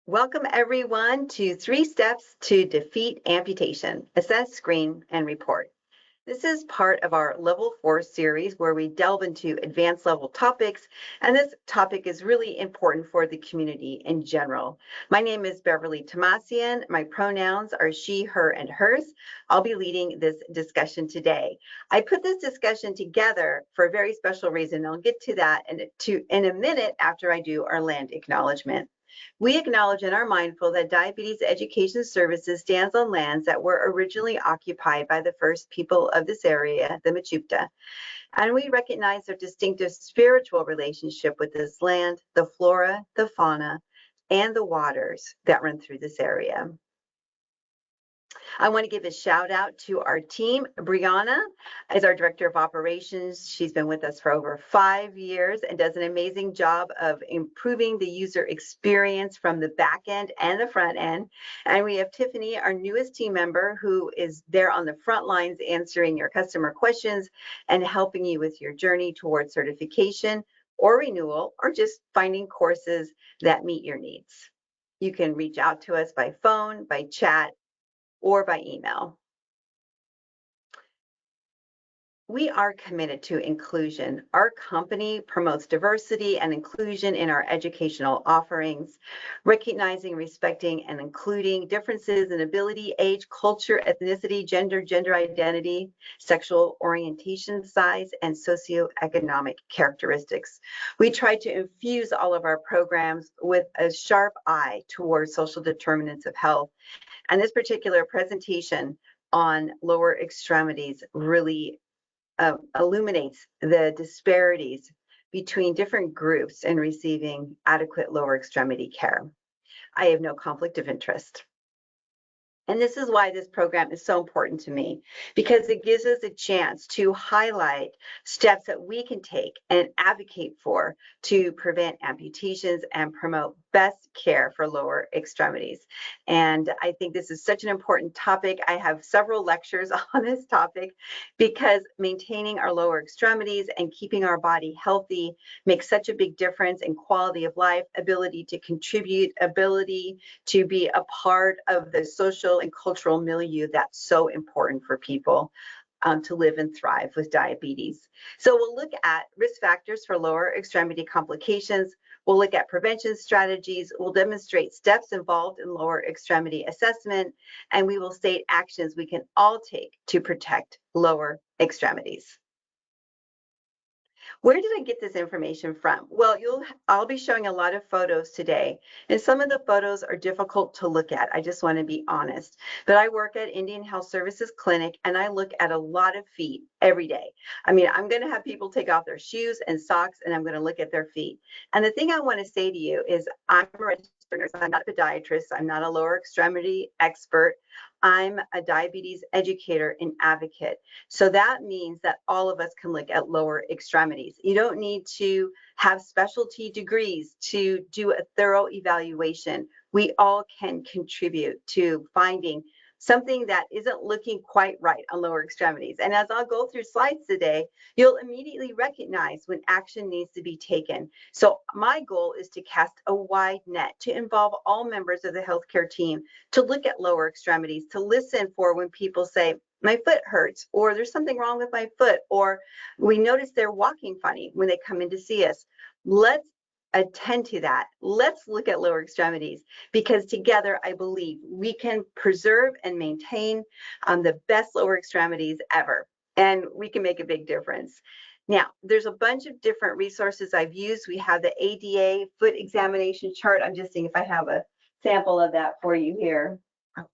Welcome everyone to 3 Steps to Defeat Amputation, Assess, Screen, and Report. This is part of our Level 4 series where we delve into advanced level topics, and this topic is really important for the community in general. My name is Beverly Tomasian. My pronouns are she, her, and hers. I'll be leading this discussion today. I put this discussion together for a very special reason. I'll get to that in a minute after I do our land acknowledgement. We acknowledge and are mindful that Diabetes Education Services stands on lands that were originally occupied by the first people of this area, the Mechoopda, and we recognize their distinctive spiritual relationship with this land, the flora, the fauna, and the waters that run through this area. I want to give a shout out to our team. Brianna is our Director of Operations. She's been with us for over 5 years and does an amazing job of improving the user experience from the back end and the front end. And we have Tiffany, our newest team member, who is there on the front lines answering your customer questions and helping you with your journey towards certification or renewal, or just finding courses that meet your needs. You can reach out to us by phone, by chat, or by email. We are committed to inclusion. Our company promotes diversity and inclusion in our educational offerings, recognizing, respecting, and including differences in ability, age, culture, ethnicity, gender identity, sexual orientation, size, and socioeconomic characteristics. We try to infuse all of our programs with a sharp eye towards social determinants of health. And this particular presentation on lower extremities really illuminates the disparities between different groups in receiving adequate lower extremity care. I have no conflict of interest. And this is why this program is so important to me, because it gives us a chance to highlight steps that we can take and advocate for to prevent amputations and promote best care for lower extremities. And I think this is such an important topic. I have several lectures on this topic because maintaining our lower extremities and keeping our body healthy makes such a big difference in quality of life, ability to contribute, ability to be a part of the social and cultural milieu that's so important for people to live and thrive with diabetes. So we'll look at risk factors for lower extremity complications. We'll look at prevention strategies. We'll demonstrate steps involved in lower extremity assessment, and we will state actions we can all take to protect lower extremities. Where did I get this information from? Well, I'll be showing a lot of photos today, and some of the photos are difficult to look at. I just want to be honest. But I work at Indian Health Services Clinic, and I look at a lot of feet every day. I mean, I'm going to have people take off their shoes and socks, and I'm going to look at their feet. And the thing I want to say to you is I'm a registered nurse. I'm not a podiatrist. I'm not a lower extremity expert. I'm a diabetes educator and advocate. So that means that all of us can look at lower extremities. You don't need to have specialty degrees to do a thorough evaluation. We all can contribute to finding something that isn't looking quite right on lower extremities. And as I'll go through slides today, you'll immediately recognize when action needs to be taken. So my goal is to cast a wide net, to involve all members of the healthcare team, to look at lower extremities, to listen for when people say, my foot hurts, or there's something wrong with my foot, or we notice they're walking funny when they come in to see us. Let's attend to that. Let's look at lower extremities, because together I believe we can preserve and maintain the best lower extremities ever, and we can make a big difference. Now, there's a bunch of different resources I've used. We have the ADA foot examination chart. I'm just seeing if I have a sample of that for you here.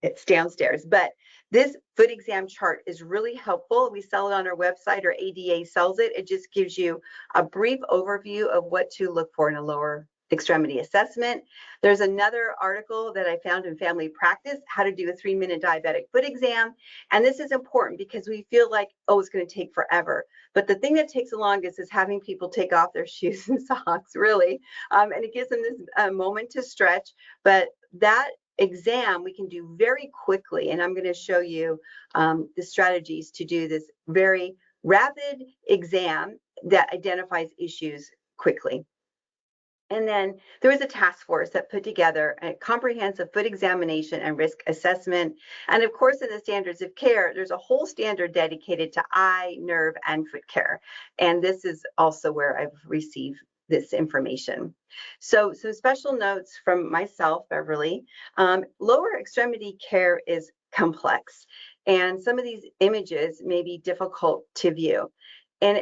It's downstairs, but this foot exam chart is really helpful. We sell it on our website, or ADA sells it. It just gives you a brief overview of what to look for in a lower extremity assessment. There's another article that I found in Family Practice, how to do a 3-minute diabetic foot exam. And this is important because we feel like, oh, it's going to take forever. But the thing that takes the longest is having people take off their shoes and socks, really. And it gives them this moment to stretch. But that exam we can do very quickly, and I'm going to show you the strategies to do this very rapid exam that identifies issues quickly. And then there was a task force that put together a comprehensive foot examination and risk assessment. And of course, in the standards of care, there's a whole standard dedicated to eye, nerve, and foot care. And this is also where I've received this information. So some special notes from myself, Beverly. Lower extremity care is complex, and some of these images may be difficult to view. And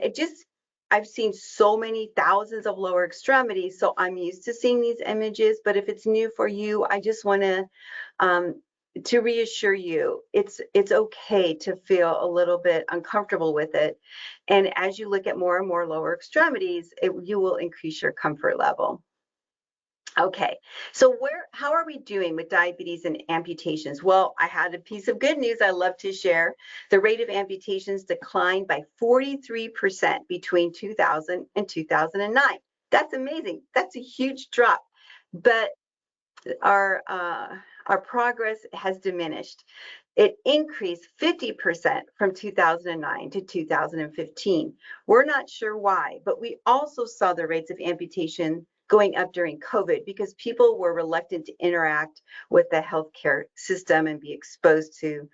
I've seen so many thousands of lower extremities, so I'm used to seeing these images, but if it's new for you, I just want to reassure you, it's okay to feel a little bit uncomfortable with it. And as you look at more and more lower extremities, you will increase your comfort level. Okay, so how are we doing with diabetes and amputations? Well, I had a piece of good news I love to share. The rate of amputations declined by 43% between 2000 and 2009. That's amazing. That's a huge drop, but our progress has diminished. It increased 50% from 2009 to 2015. We're not sure why, but we also saw the rates of amputation going up during COVID because people were reluctant to interact with the healthcare system and be exposed to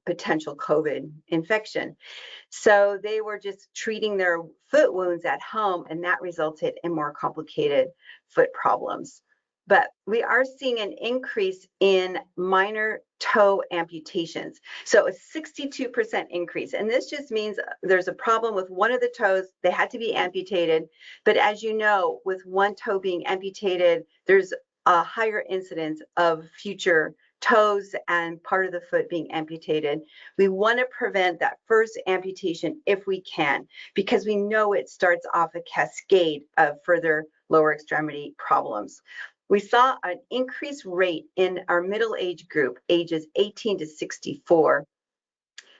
potential COVID infection. So they were just treating their foot wounds at home, and that resulted in more complicated foot problems. But we are seeing an increase in minor toe amputations. So a 62% increase. And this just means there's a problem with one of the toes. They had to be amputated. But as you know, with one toe being amputated, there's a higher incidence of future toes and part of the foot being amputated. We want to prevent that first amputation if we can, because we know it starts off a cascade of further lower extremity problems. We saw an increased rate in our middle age group, ages 18 to 64,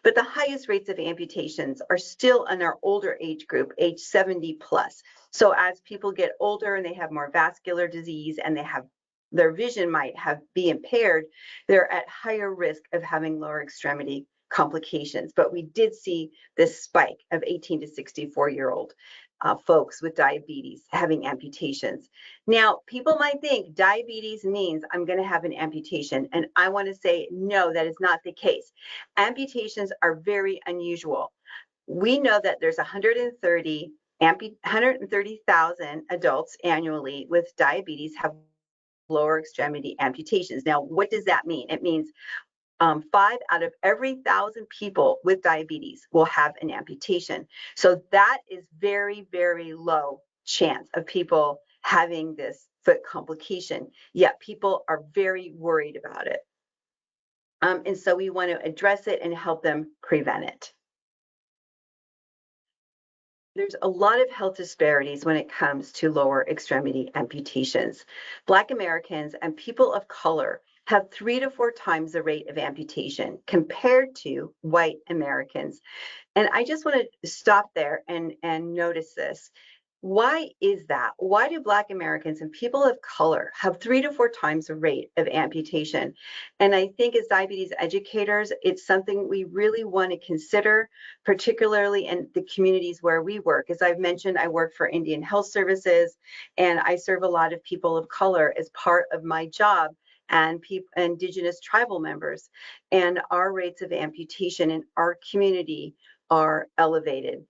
but the highest rates of amputations are still in our older age group, age 70 plus. So as people get older and they have more vascular disease and their vision might be impaired, they're at higher risk of having lower extremity complications. But we did see this spike of 18 to 64-year-old folks with diabetes having amputations. Now, people might think diabetes means I'm going to have an amputation, and I want to say no, that is not the case. Amputations are very unusual. We know that there's 130,000 adults annually with diabetes have lower extremity amputations. Now, what does that mean? It means 5 out of every 1,000 people with diabetes will have an amputation. So that is very, very low chance of people having this foot complication, yet people are very worried about it. And so we want to address it and help them prevent it. There's a lot of health disparities when it comes to lower extremity amputations. Black Americans and people of color have 3 to 4 times the rate of amputation compared to white Americans. And I just want to stop there and notice this. Why is that? Why do Black Americans and people of color have 3 to 4 times the rate of amputation? And I think as diabetes educators, it's something we really want to consider, particularly in the communities where we work. As I've mentioned, I work for Indian Health Services, and I serve a lot of people of color as part of my job, and indigenous tribal members. And our rates of amputation in our community are elevated.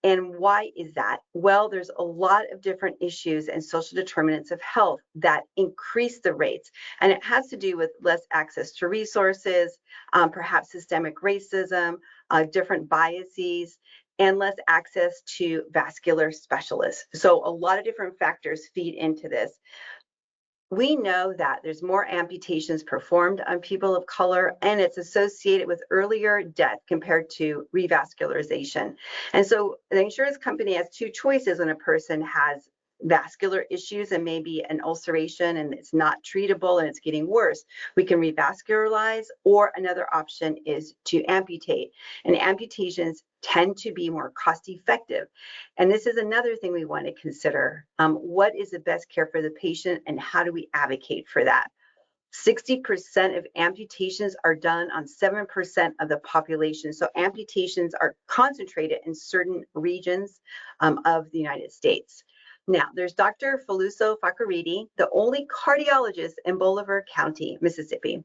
And why is that? Well, there's a lot of different issues and social determinants of health that increase the rates. And it has to do with less access to resources, perhaps systemic racism, different biases, and less access to vascular specialists. So a lot of different factors feed into this. We know that there's more amputations performed on people of color, and it's associated with earlier death compared to revascularization. And so the insurance company has 2 choices when a person has vascular issues and maybe an ulceration and it's not treatable and it's getting worse. We can revascularize, or another option is to amputate. And amputations tend to be more cost effective. And this is another thing we want to consider. What is the best care for the patient, and how do we advocate for that? 60% of amputations are done on 7% of the population. So amputations are concentrated in certain regions of the United States. Now, there's Dr. Faluso Fakaridi, the only cardiologist in Bolivar County, Mississippi.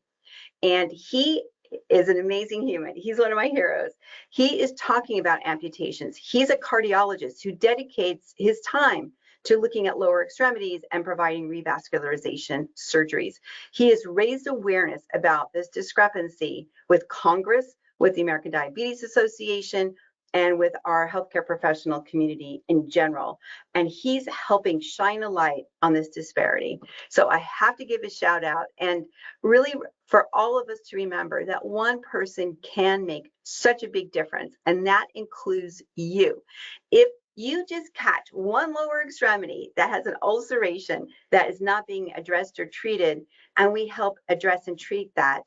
And he is an amazing human. He's one of my heroes. He is talking about amputations. He's a cardiologist who dedicates his time to looking at lower extremities and providing revascularization surgeries. He has raised awareness about this discrepancy with Congress, with the American Diabetes Association, and with our healthcare professional community in general. And he's helping shine a light on this disparity. So I have to give a shout out, and really for all of us to remember that one person can make such a big difference, and that includes you. If you just catch one lower extremity that has an ulceration that is not being addressed or treated, and we help address and treat that,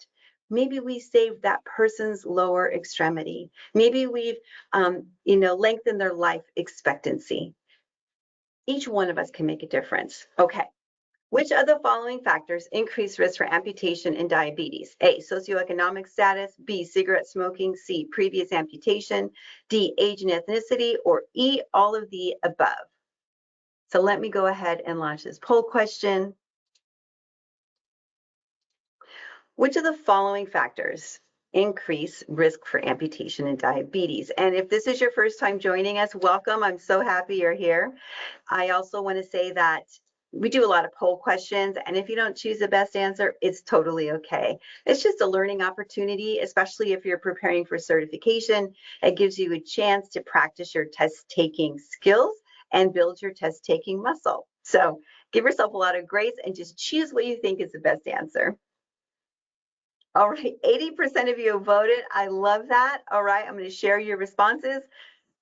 maybe we saved that person's lower extremity. Maybe we've, lengthened their life expectancy. Each one of us can make a difference. Okay. Which of the following factors increase risk for amputation in diabetes? A, socioeconomic status, B, cigarette smoking, C, previous amputation, D, age and ethnicity, or E, all of the above. So let me go ahead and launch this poll question. Which of the following factors increase risk for amputation in diabetes? And if this is your first time joining us, welcome. I'm so happy you're here. I also want to say that we do a lot of poll questions, and if you don't choose the best answer, it's totally okay. It's just a learning opportunity, especially if you're preparing for certification. It gives you a chance to practice your test-taking skills and build your test-taking muscle. So give yourself a lot of grace and just choose what you think is the best answer. All right, 80% of you voted. I love that. All right, I'm going to share your responses.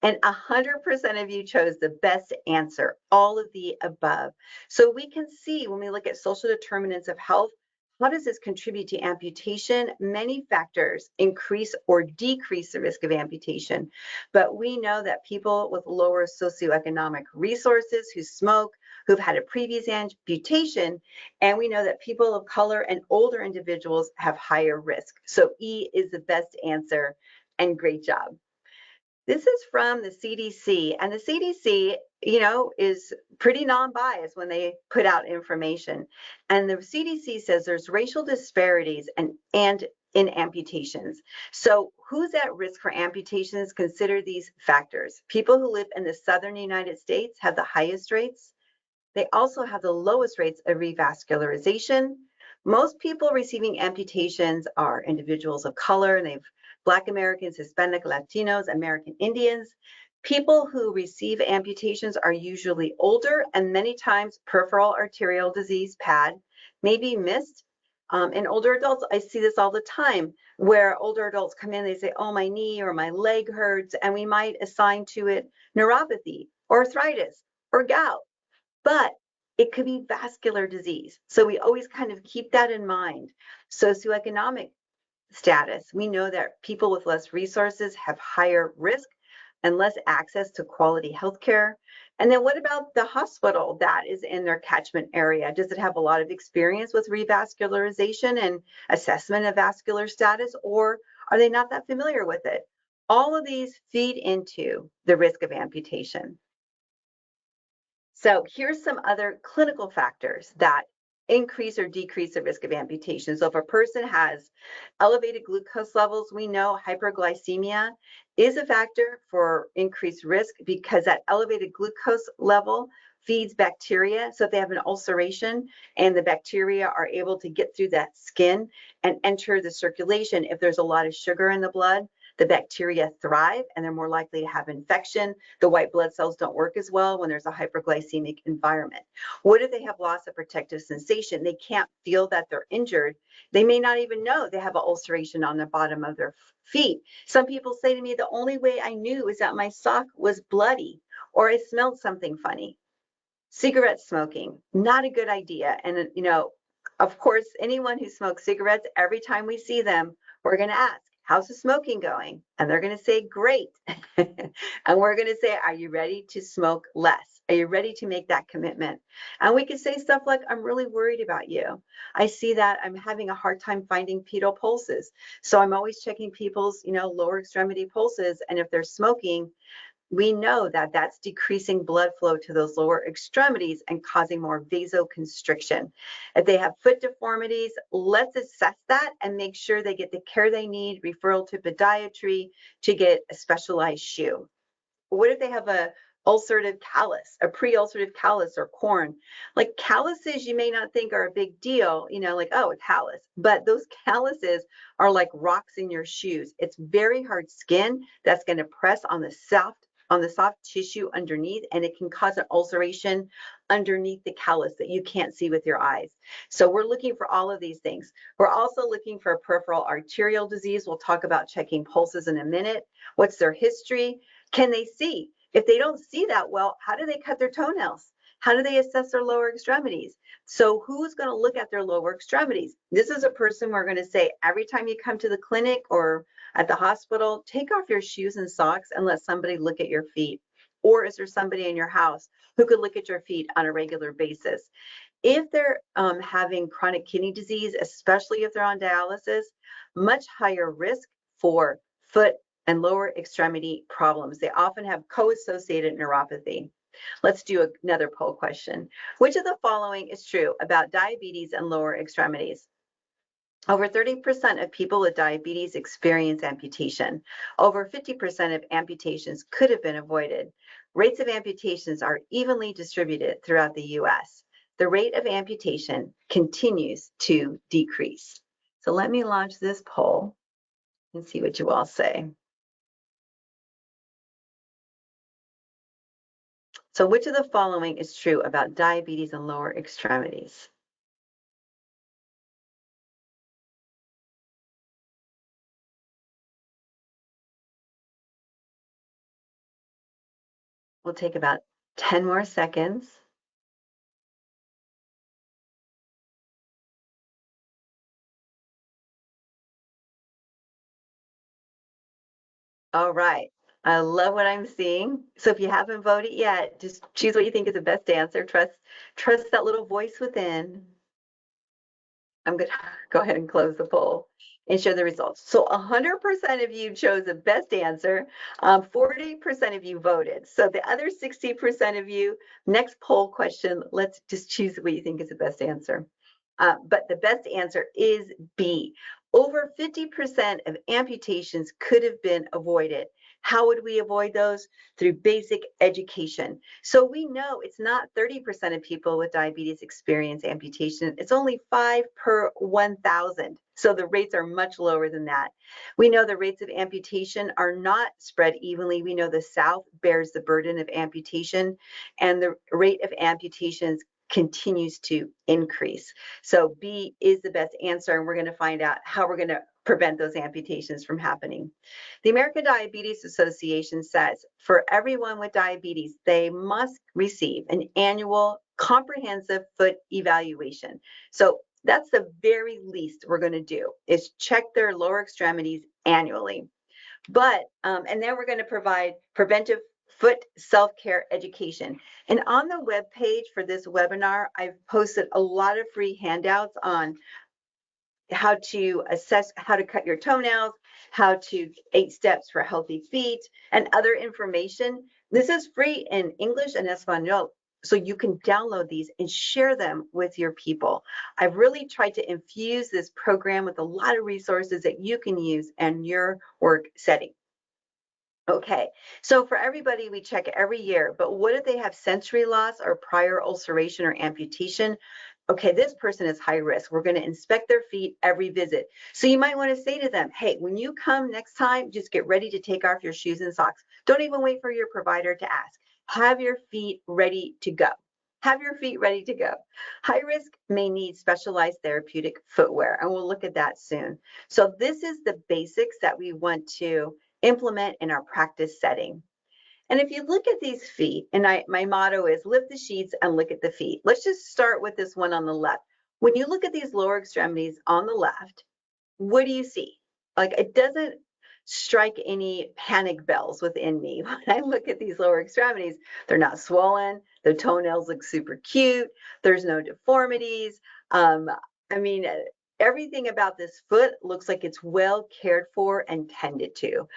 And 100% of you chose the best answer, all of the above. So we can see when we look at social determinants of health, how does this contribute to amputation? Many factors increase or decrease the risk of amputation. But we know that people with lower socioeconomic resources who smoke, who've had a previous amputation, and we know that people of color and older individuals have higher risk. So E is the best answer, and great job. This is from the CDC, and the CDC, is pretty non-biased when they put out information. And the CDC says there's racial disparities and in amputations. So who's at risk for amputations? Consider these factors. People who live in the southern United States have the highest rates. They also have the lowest rates of revascularization. Most people receiving amputations are individuals of color, and they've Black Americans, Hispanic, Latinos, American Indians. People who receive amputations are usually older, and many times peripheral arterial disease, PAD, may be missed. In older adults, I see this all the time, where older adults come in, they say, oh, my knee or my leg hurts, and we might assign to it neuropathy, arthritis, or gout. But it could be vascular disease. So we always kind of keep that in mind. Socioeconomic status. We know that people with less resources have higher risk and less access to quality health care. And then what about the hospital that is in their catchment area? Does it have a lot of experience with revascularization and assessment of vascular status, or are they not that familiar with it? All of these feed into the risk of amputation. So here's some other clinical factors that increase or decrease the risk of amputation. So if a person has elevated glucose levels, we know hyperglycemia is a factor for increased risk because that elevated glucose level feeds bacteria. So if they have an ulceration and the bacteria are able to get through that skin and enter the circulation, if there's a lot of sugar in the blood, the bacteria thrive and they're more likely to have infection. The white blood cells don't work as well when there's a hyperglycemic environment. What if they have loss of protective sensation? They can't feel that they're injured. They may not even know they have an ulceration on the bottom of their feet. Some people say to me, the only way I knew is that my sock was bloody or I smelled something funny. Cigarette smoking, not a good idea. And, of course, anyone who smokes cigarettes, every time we see them, we're going to ask, how's the smoking going? And they're going to say, great. And we're going to say, are you ready to smoke less? Are you ready to make that commitment? And we can say stuff like, I'm really worried about you. I see that I'm having a hard time finding pedal pulses. So I'm always checking people's, lower extremity pulses. And if they're smoking, we know that that's decreasing blood flow to those lower extremities and causing more vasoconstriction. If they have foot deformities, let's assess that and make sure they get the care they need, referral to podiatry to get a specialized shoe. What if they have a ulcerative callus, a pre-ulcerative callus or corn? Like calluses, you may not think are a big deal, like, oh, a callus, but those calluses are like rocks in your shoes. It's very hard skin that's going to press on the soft tissue underneath, and it can cause an ulceration underneath the callus that you can't see with your eyes. So we're looking for all of these things. We're also looking for peripheral arterial disease. We'll talk about checking pulses in a minute. What's their history? Can they see? If they don't see that well, how do they cut their toenails? How do they assess their lower extremities? So who's going to look at their lower extremities? This is a person we're going to say every time you come to the clinic or at the hospital, take off your shoes and socks and let somebody look at your feet. Or is there somebody in your house who could look at your feet on a regular basis? If they're having chronic kidney disease, especially if they're on dialysis, much higher risk for foot and lower extremity problems. They often have co-associated neuropathy. Let's do another poll question. Which of the following is true about diabetes and lower extremities? Over 30% of people with diabetes experience amputation. Over 50% of amputations could have been avoided. Rates of amputations are evenly distributed throughout the US. The rate of amputation continues to decrease. So let me launch this poll and see what you all say. So which of the following is true about diabetes and lower extremities? We'll take about 10 more seconds. All right. I love what I'm seeing. So if you haven't voted yet, just choose what you think is the best answer. Trust that little voice within. I'm going to go ahead and close the poll and share the results. So 100% of you chose the best answer. 40% of you voted. So the other 60% of you, next poll question, let's just choose what you think is the best answer. But the best answer is B. Over 50% of amputations could have been avoided. How would we avoid those? Through basic education. So we know it's not 30% of people with diabetes experience amputation. It's only 5 per 1,000. So the rates are much lower than that. We know the rates of amputation are not spread evenly. We know the South bears the burden of amputation, and the rate of amputations continues to increase. So B is the best answer, and we're going to find out how we're going to prevent those amputations from happening. The American Diabetes Association says for everyone with diabetes, they must receive an annual comprehensive foot evaluation. So that's the very least we're going to do is check their lower extremities annually. But, and then we're going to provide preventive foot self-care education. And on the web page for this webinar, I've posted a lot of free handouts on how to assess, how to cut your toenails, how to 8 steps for healthy feet, and other information. This is free in English and Espanol, so you can download these and share them with your people. I've really tried to infuse this program with a lot of resources that you can use in your work setting. Okay, so for everybody, we check every year, but what if they have sensory loss or prior ulceration or amputation? Okay, this person is high risk. We're going to inspect their feet every visit. So you might want to say to them, hey, when you come next time, just get ready to take off your shoes and socks. Don't even wait for your provider to ask. Have your feet ready to go. Have your feet ready to go. High risk may need specialized therapeutic footwear, and we'll look at that soon. So this is the basics that we want to implement in our practice setting. And if you look at these feet, and my motto is lift the sheets and look at the feet. Let's just start with this one on the left. When you look at these lower extremities on the left, what do you see? Like, it doesn't strike any panic bells within me. When I look at these lower extremities, they're not swollen. The toenails look super cute. There's no deformities. I mean, everything about this foot looks like it's well cared for and tended to.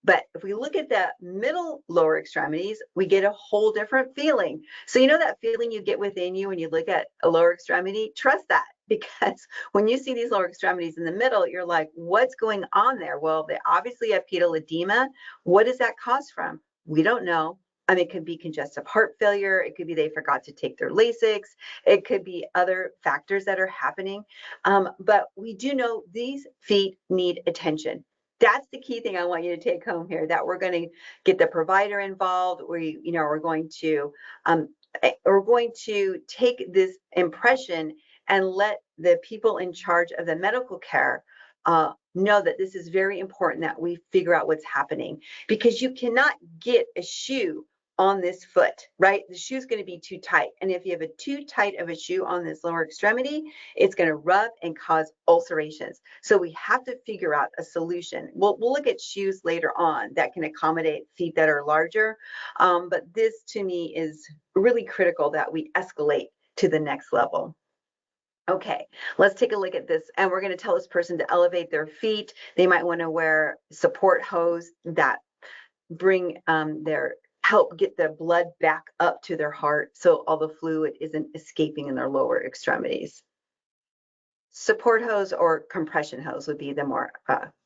But if we look at the middle lower extremities, we get a whole different feeling. So you know that feeling you get within you when you look at a lower extremity? Trust that, because when you see these lower extremities in the middle, you're like, what's going on there? Well, they obviously have pedal edema. What does that cause from? We don't know. I mean, it could be congestive heart failure. It could be they forgot to take their Lasix. It could be other factors that are happening. But we do know these feet need attention. That's the key thing I want you to take home here, that we're going to get the provider involved. We're going to take this impression and let the people in charge of the medical care know that this is very important, that we figure out what's happening, because you cannot get a shoe on this foot, right? The shoe's going to be too tight. And if you have a too tight of a shoe on this lower extremity, it's going to rub and cause ulcerations. So we have to figure out a solution. We'll look at shoes later on that can accommodate feet that are larger. But this to me is really critical that we escalate to the next level. Okay, let's take a look at this. And we're going to tell this person to elevate their feet. They might want to wear support hose that help get the blood back up to their heart, so all the fluid isn't escaping in their lower extremities. Support hose or compression hose would be the more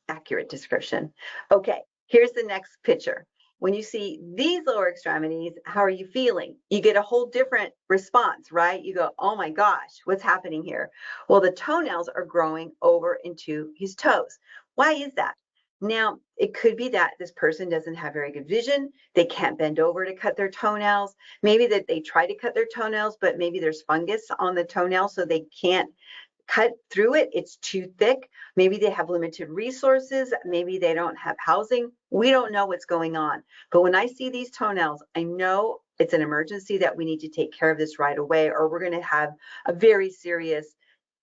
accurate description. Okay, here's the next picture. When you see these lower extremities, how are you feeling? You get a whole different response, right? You go, oh my gosh, what's happening here? Well, the toenails are growing over into his toes. Why is that? Now, it could be that this person doesn't have very good vision. They can't bend over to cut their toenails. Maybe that they try to cut their toenails, but maybe there's fungus on the toenail, so they can't cut through it. It's too thick. Maybe they have limited resources. Maybe they don't have housing. We don't know what's going on. But when I see these toenails, I know it's an emergency, that we need to take care of this right away, or we're going to have a very serious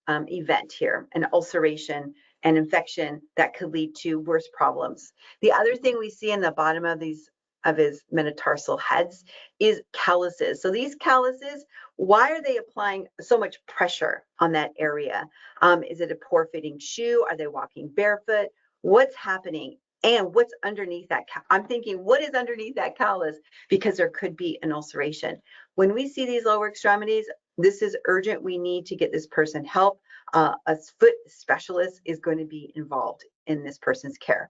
event here, an ulceration, an infection that could lead to worse problems. The other thing we see in the bottom of his metatarsal heads is calluses. So these calluses, why are they applying so much pressure on that area? Is it a poor fitting shoe? Are they walking barefoot? What's happening? And what's underneath that? I'm thinking, what is underneath that callus? Because there could be an ulceration. When we see these lower extremities, this is urgent. We need to get this person help. A foot specialist is going to be involved in this person's care.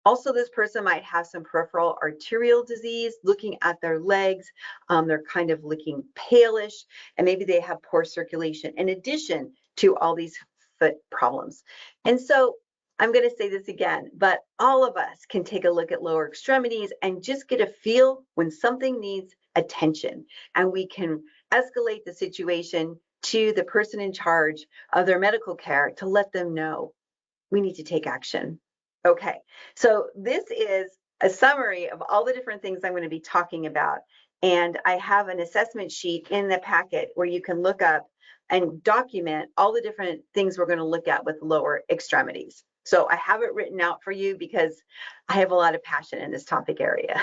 Also, this person might have some peripheral arterial disease. Looking at their legs, they're kind of looking palish, and maybe they have poor circulation in addition to all these foot problems. And so I'm going to say this again, but all of us can take a look at lower extremities and just get a feel when something needs attention, and we can escalate the situation to the person in charge of their medical care to let them know we need to take action. Okay, so this is a summary of all the different things I'm going to be talking about. And I have an assessment sheet in the packet where you can look up and document all the different things we're going to look at with lower extremities. So I have it written out for you because I have a lot of passion in this topic area.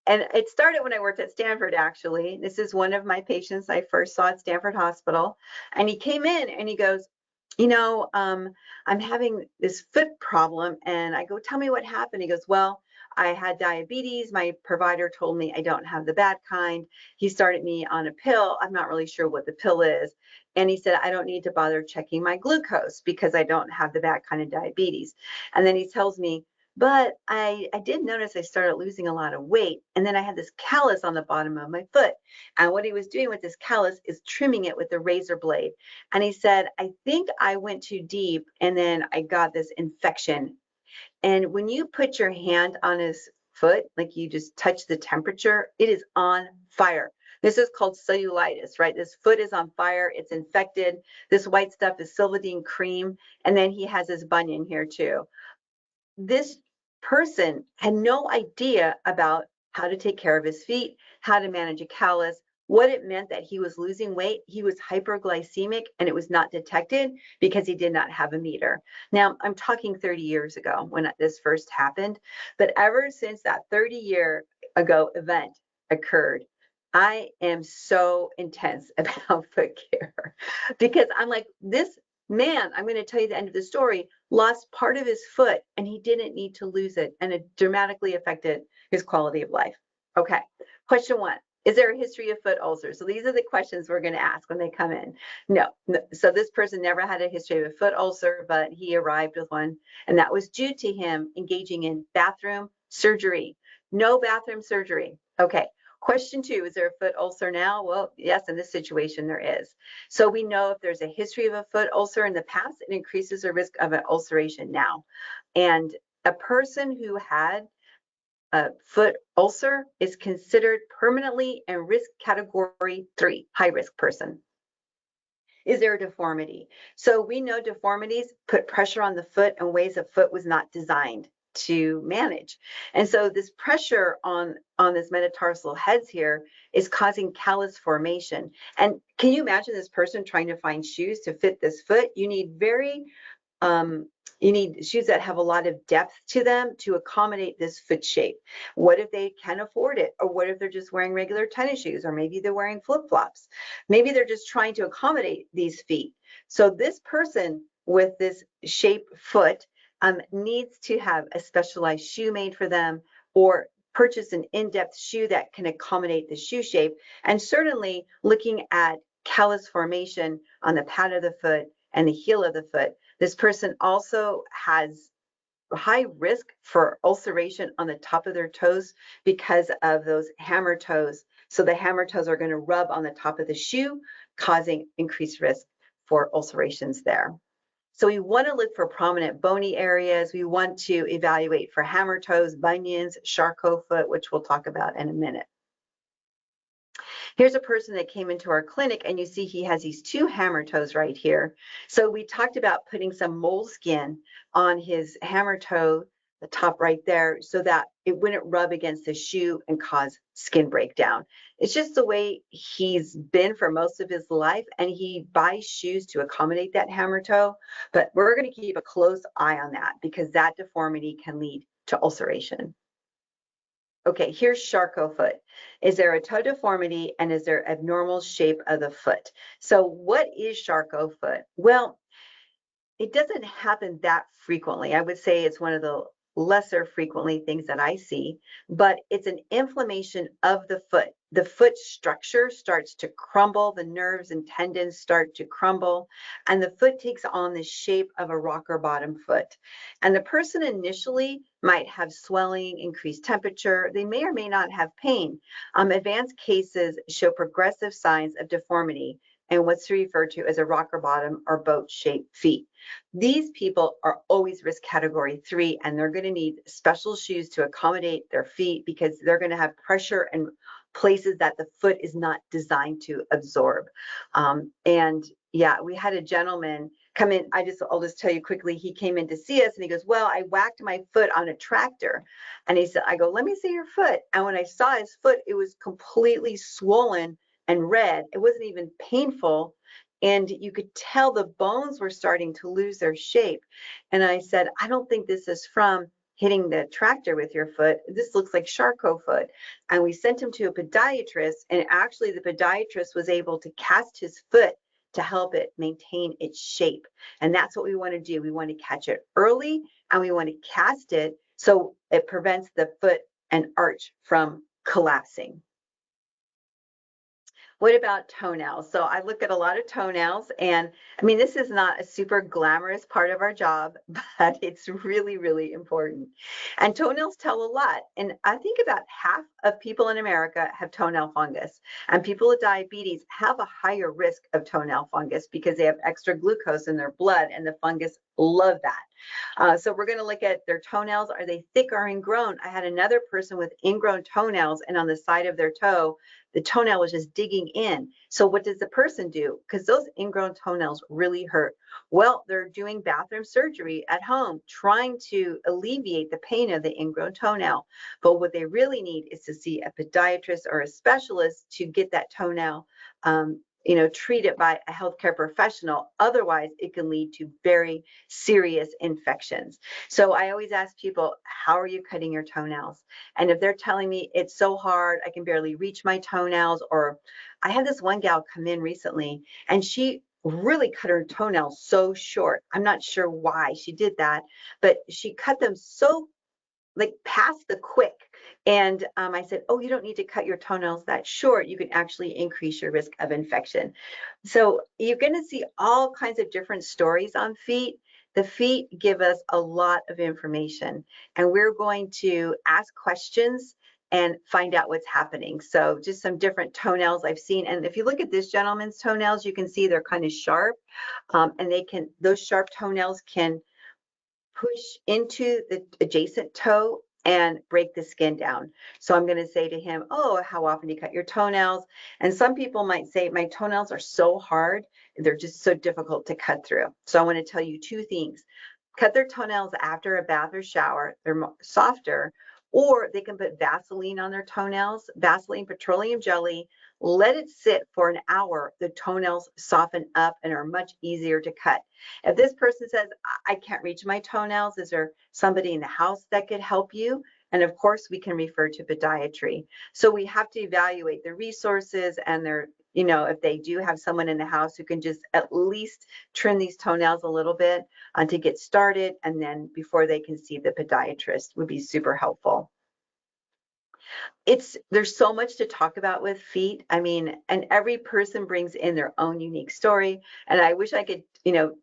And it started when I worked at Stanford, actually. This is one of my patients I first saw at Stanford Hospital. And he came in and he goes, I'm having this foot problem. And I go, tell me what happened. He goes, well, I had diabetes. My provider told me I don't have the bad kind. He started me on a pill. I'm not really sure what the pill is. And he said, I don't need to bother checking my glucose because I don't have the bad kind of diabetes. And then he tells me, but I did notice I started losing a lot of weight. And then I had this callus on the bottom of my foot. And what he was doing with this callus is trimming it with a razor blade. And he said, I think I went too deep and then I got this infection. And when you put your hand on his foot, like you just touch the temperature, it is on fire. This is called cellulitis, right? This foot is on fire. It's infected. This white stuff is Sylvadene cream. And then he has his bunion here too. This person had no idea about how to take care of his feet, how to manage a callus, what it meant that he was losing weight. He was hyperglycemic and it was not detected because he did not have a meter. Now, I'm talking 30 years ago when this first happened, but ever since that 30-year ago event occurred, I am so intense about foot care because I'm like, this man, I'm going to tell you the end of the story, lost part of his foot and he didn't need to lose it. And it dramatically affected his quality of life. Okay. Question 1. Is there a history of foot ulcers? So these are the questions we're going to ask when they come in. No. So this person never had a history of a foot ulcer, but he arrived with one. And that was due to him engaging in bathroom surgery. No bathroom surgery. Okay. Question 2, is there a foot ulcer now? Well, yes, in this situation there is. So we know if there's a history of a foot ulcer in the past, it increases the risk of an ulceration now. And a person who had a foot ulcer is considered permanently in risk category 3, high risk person. Is there a deformity? So we know deformities put pressure on the foot in ways a foot was not designed to manage. And so this pressure on this metatarsal heads here is causing callus formation. And can you imagine this person trying to find shoes to fit this foot? You need you need shoes that have a lot of depth to them to accommodate this foot shape. What if they can afford it? Or what if they're just wearing regular tennis shoes? Or maybe they're wearing flip-flops. Maybe they're just trying to accommodate these feet. So this person with this shaped foot needs to have a specialized shoe made for them, or purchase an in-depth shoe that can accommodate the shoe shape. And certainly looking at callus formation on the pad of the foot and the heel of the foot. This person also has high risk for ulceration on the top of their toes because of those hammer toes. So the hammer toes are going to rub on the top of the shoe, causing increased risk for ulcerations there. So we want to look for prominent bony areas. We want to evaluate for hammer toes, bunions, Charcot foot, which we'll talk about in a minute. Here's a person that came into our clinic, and you see he has these 2 hammer toes right here. So we talked about putting some moleskin on his hammer toe, the top right there, so that it wouldn't rub against the shoe and cause skin breakdown. It's just the way he's been for most of his life, and he buys shoes to accommodate that hammer toe. But we're going to keep a close eye on that because that deformity can lead to ulceration. Okay, here's Charcot foot. Is there a toe deformity and is there abnormal shape of the foot? So what is Charcot foot? Well, it doesn't happen that frequently. I would say it's one of the lesser frequently things that I see, but it's an inflammation of the foot. The foot structure starts to crumble, the nerves and tendons start to crumble, and the foot takes on the shape of a rocker bottom foot. And the person initially might have swelling, increased temperature. They may or may not have pain. Advanced cases show progressive signs of deformity and what's referred to as a rocker bottom or boat-shaped feet. These people are always risk category 3, and they're going to need special shoes to accommodate their feet because they're going to have pressure in places that the foot is not designed to absorb. And yeah, we had a gentleman come in. I'll just tell you quickly, he came in to see us and he goes, well, I whacked my foot on a tractor. And he said, I go, let me see your foot. And when I saw his foot, it was completely swollen and red. It wasn't even painful. And you could tell the bones were starting to lose their shape. And I said, I don't think this is from hitting the tractor with your foot. This looks like Charcot foot. And we sent him to a podiatrist, and actually the podiatrist was able to cast his foot to help it maintain its shape. And that's what we want to do. We want to catch it early, and we want to cast it so it prevents the foot and arch from collapsing. What about toenails? So I look at a lot of toenails, and I mean, this is not a super glamorous part of our job, but it's really, really important. And toenails tell a lot. And I think about half of people in America have toenail fungus, and people with diabetes have a higher risk of toenail fungus because they have extra glucose in their blood, and the fungus love that. So we're going to look at their toenails. Are they thick or ingrown? I had another person with ingrown toenails, and on the side of their toe, the toenail was just digging in. So what does the person do? Because those ingrown toenails really hurt. Well, they're doing bathroom surgery at home, trying to alleviate the pain of the ingrown toenail. But what they really need is to see a podiatrist or a specialist to get that toenail treated by a healthcare professional. Otherwise, it can lead to very serious infections. So I always ask people, how are you cutting your toenails? And if they're telling me it's so hard, I can barely reach my toenails, or I had this one gal come in recently and she really cut her toenails so short. I'm not sure why she did that, but she cut them so like past the quick. And I said, oh, you don't need to cut your toenails that short. You can actually increase your risk of infection. So you're going to see all kinds of different stories on feet. The feet give us a lot of information, and we're going to ask questions and find out what's happening. So just some different toenails I've seen. And if you look at this gentleman's toenails, you can see they're kind of sharp, and those sharp toenails can push into the adjacent toe and break the skin down. So I'm going to say to him, oh, how often do you cut your toenails? And some people might say, my toenails are so hard, they're just so difficult to cut through. So I want to tell you two things. Cut their toenails after a bath or shower. They're softer. Or they can put Vaseline on their toenails, Vaseline petroleum jelly, let it sit for an hour. The toenails soften up and are much easier to cut. If this person says, I can't reach my toenails, is there somebody in the house that could help you? And of course, we can refer to podiatry. So we have to evaluate the resources and their, if they do have someone in the house who can just at least trim these toenails a little bit to get started, and then before they can see the podiatrist would be super helpful. There's so much to talk about with feet. I mean, and every person brings in their own unique story. And I wish I could,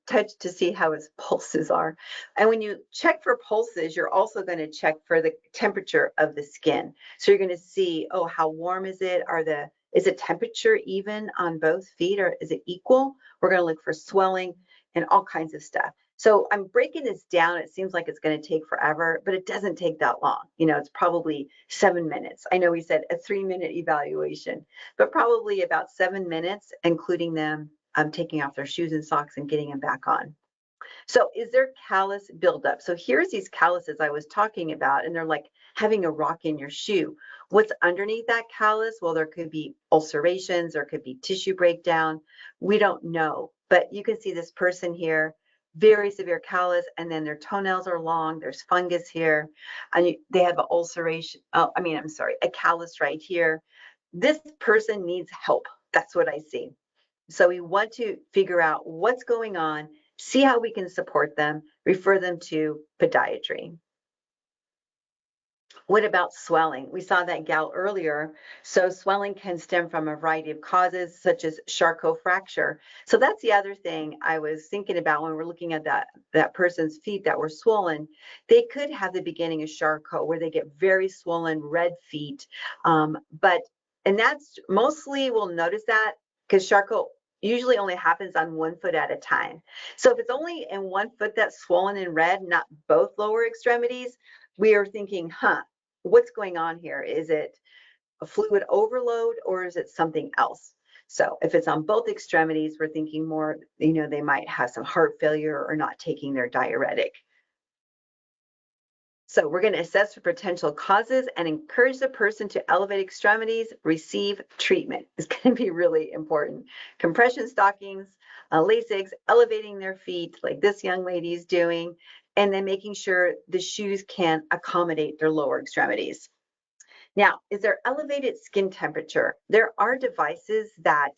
touch to see how his pulses are. And when you check for pulses, you're also going to check for the temperature of the skin. So you're going to see, oh, how warm is it? Is the temperature even on both feet, or is it equal? We're going to look for swelling and all kinds of stuff. So I'm breaking this down. It seems like it's going to take forever, but it doesn't take that long. It's probably 7 minutes. I know we said a 3-minute evaluation, but probably about 7 minutes, including them taking off their shoes and socks and getting them back on. So is there callus buildup? So here's these calluses I was talking about, and they're like having a rock in your shoe. What's underneath that callus? Well, there could be ulcerations, there could be tissue breakdown. We don't know, but you can see this person here, very severe callus, and then their toenails are long. There's fungus here, and they have an ulceration. A callus right here. This person needs help. That's what I see. So we want to figure out what's going on, see how we can support them, refer them to podiatry. What about swelling? We saw that gal earlier. So swelling can stem from a variety of causes, such as Charcot fracture. So that's the other thing I was thinking about when we're looking at that person's feet that were swollen. They could have the beginning of Charcot, where they get very swollen red feet. And that's mostly, we'll notice that because Charcot usually only happens on one foot at a time. So if it's only in one foot that's swollen and red, not both lower extremities, we are thinking, what's going on here? Is it a fluid overload, or is it something else? So if it's on both extremities, we're thinking more, they might have some heart failure or not taking their diuretic. So we're going to assess for potential causes and encourage the person to elevate extremities, receive treatment. It's going to be really important. Compression stockings, Lasix, elevating their feet like this young lady is doing, and then making sure the shoes can accommodate their lower extremities. Now, is there elevated skin temperature? There are devices that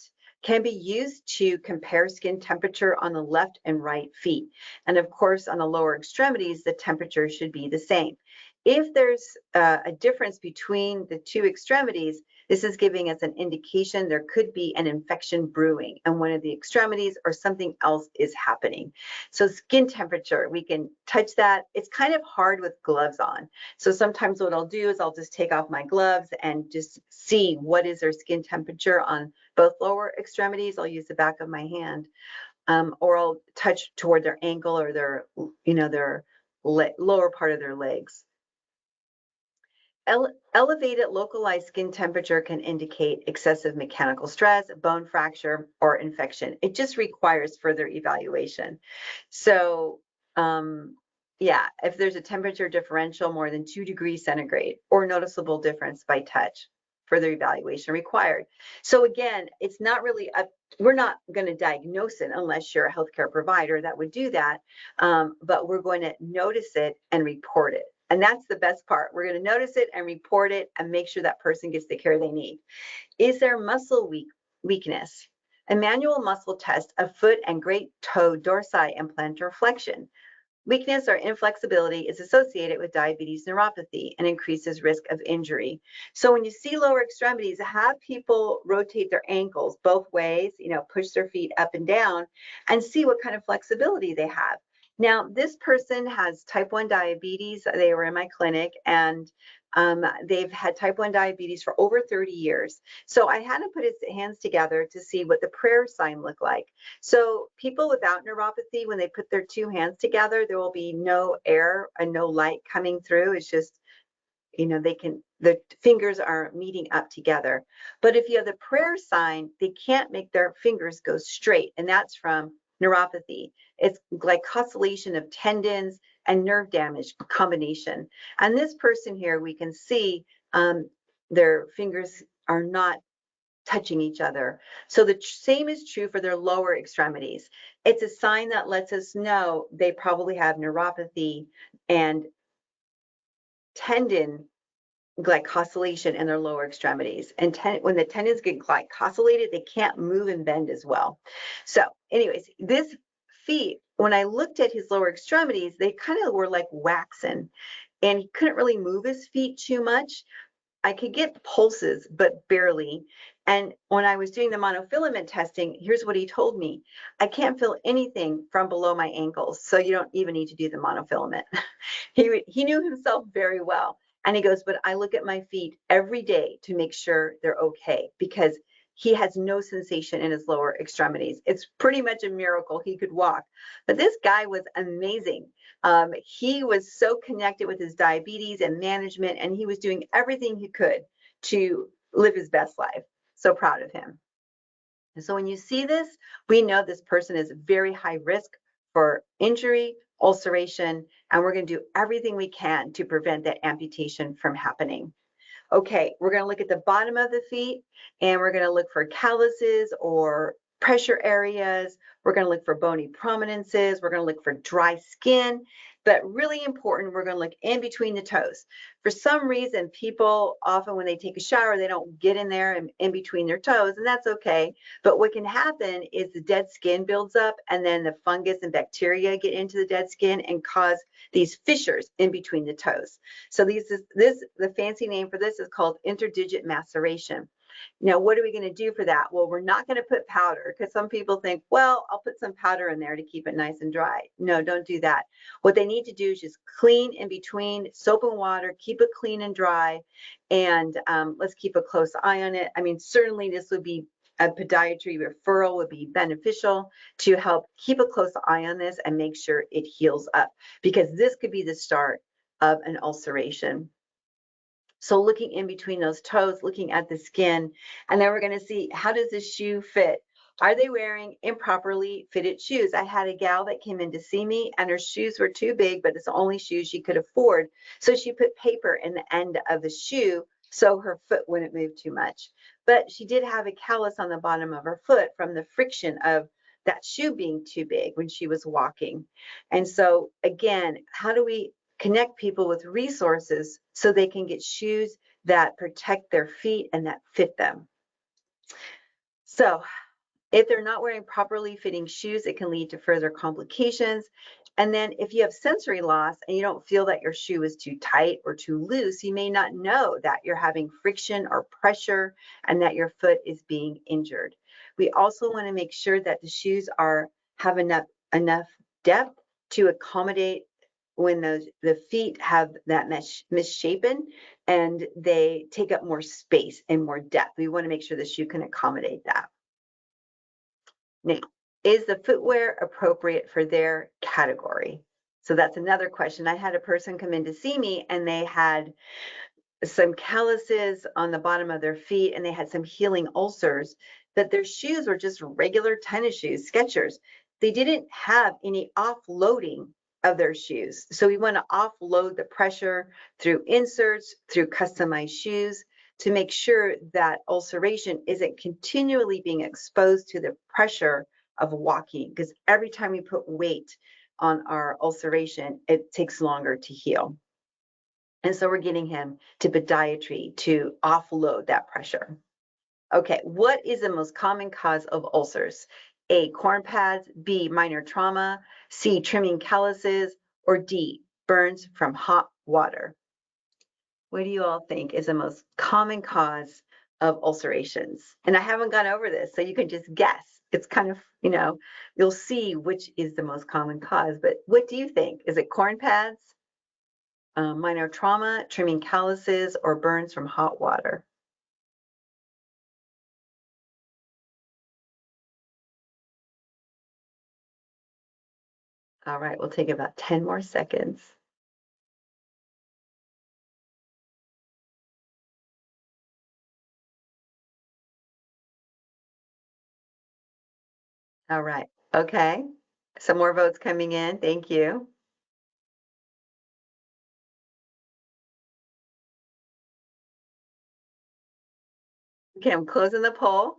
can be used to compare skin temperature on the left and right feet. And of course, on the lower extremities, the temperature should be the same. If there's a difference between the two extremities, this is giving us an indication there could be an infection brewing in one of the extremities, or something else is happening. So skin temperature, we can touch that. It's kind of hard with gloves on. So sometimes what I'll do is I'll just take off my gloves and just see what is their skin temperature on both lower extremities. I'll use the back of my hand, or I'll touch toward their ankle or their lower part of their legs. Elevated localized skin temperature can indicate excessive mechanical stress, bone fracture, or infection. It just requires further evaluation. So, if there's a temperature differential more than 2 degrees centigrade or noticeable difference by touch, further evaluation required. So again, it's not really we're not going to diagnose it unless you're a healthcare provider that would do that, but we're going to notice it and report it. And that's the best part. We're going to notice it and report it and make sure that person gets the care they need. Is there muscle weakness? A manual muscle test of foot and great toe dorsi and plantar flexion. Weakness or inflexibility is associated with diabetes neuropathy and increases risk of injury. So when you see lower extremities, have people rotate their ankles both ways, push their feet up and down and see what kind of flexibility they have. Now, this person has type 1 diabetes. They were in my clinic and they've had type 1 diabetes for over 30 years. So I had to put his hands together to see what the prayer sign looked like. So people without neuropathy, when they put their two hands together, there will be no air and no light coming through. It's just, the fingers are meeting up together. But if you have the prayer sign, they can't make their fingers go straight. And that's from neuropathy. It's glycosylation of tendons and nerve damage combination. And this person here, we can see their fingers are not touching each other. So the same is true for their lower extremities. It's a sign that lets us know they probably have neuropathy and tendon glycosylation in their lower extremities. And when the tendons get glycosylated, they can't move and bend as well. So anyways, this feet, when I looked at his lower extremities, they kind of were like waxen and he couldn't really move his feet too much. I could get pulses, but barely. And when I was doing the monofilament testing, here's what he told me. I can't feel anything from below my ankles, so you don't even need to do the monofilament. He knew himself very well. And he goes, but I look at my feet every day to make sure they're okay because he has no sensation in his lower extremities. It's pretty much a miracle he could walk. But this guy was amazing. He was so connected with his diabetes and management, and he was doing everything he could to live his best life. So proud of him. And so when you see this, we know this person is very high risk for injury, ulceration, and we're going to do everything we can to prevent that amputation from happening. Okay, we're going to look at the bottom of the feet and we're going to look for calluses or pressure areas. We're going to look for bony prominences. We're going to look for dry skin. But really important, we're going to look in between the toes. For some reason, people often when they take a shower, they don't get in there and in between their toes, and that's okay. But what can happen is the dead skin builds up and then the fungus and bacteria get into the dead skin and cause these fissures in between the toes. So the fancy name for this is called interdigit maceration. Now, what are we going to do for that? Well, we're not going to put powder because some people think, well, I'll put some powder in there to keep it nice and dry. No, don't do that. What they need to do is just clean in between, soap and water, keep it clean and dry, and let's keep a close eye on it. I mean, certainly this would be a podiatry referral would be beneficial to help keep a close eye on this and make sure it heals up because this could be the start of an ulceration. So looking in between those toes, looking at the skin, and then we're going to see how does this shoe fit? Are they wearing improperly fitted shoes? I had a gal that came in to see me and her shoes were too big, but it's the only shoes she could afford. So she put paper in the end of the shoe so her foot wouldn't move too much. But she did have a callus on the bottom of her foot from the friction of that shoe being too big when she was walking. And so again, how do we connect people with resources so they can get shoes that protect their feet and that fit them? So if they're not wearing properly fitting shoes, it can lead to further complications. And then if you have sensory loss and you don't feel that your shoe is too tight or too loose, you may not know that you're having friction or pressure and that your foot is being injured. We also want to make sure that the shoes have enough depth to accommodate when the feet have that misshapen and they take up more space and more depth. We want to make sure the shoe can accommodate that. Now, is the footwear appropriate for their category? So that's another question. I had a person come in to see me and they had some calluses on the bottom of their feet and they had some healing ulcers, but their shoes were just regular tennis shoes, Skechers. They didn't have any offloading of their shoes. So we want to offload the pressure through inserts, through customized shoes to make sure that ulceration isn't continually being exposed to the pressure of walking, because every time we put weight on our ulceration, it takes longer to heal. And so we're getting him to podiatry to offload that pressure. Okay, what is the most common cause of ulcers? A, corn pads, B, minor trauma, C, trimming calluses, or D, burns from hot water? What do you all think is the most common cause of ulcerations? And I haven't gone over this, so you can just guess. It's kind of, you'll see which is the most common cause. But what do you think? Is it corn pads, minor trauma, trimming calluses, or burns from hot water? All right, we'll take about 10 more seconds. All right. Okay. Some more votes coming in. Thank you. Okay, I'm closing the poll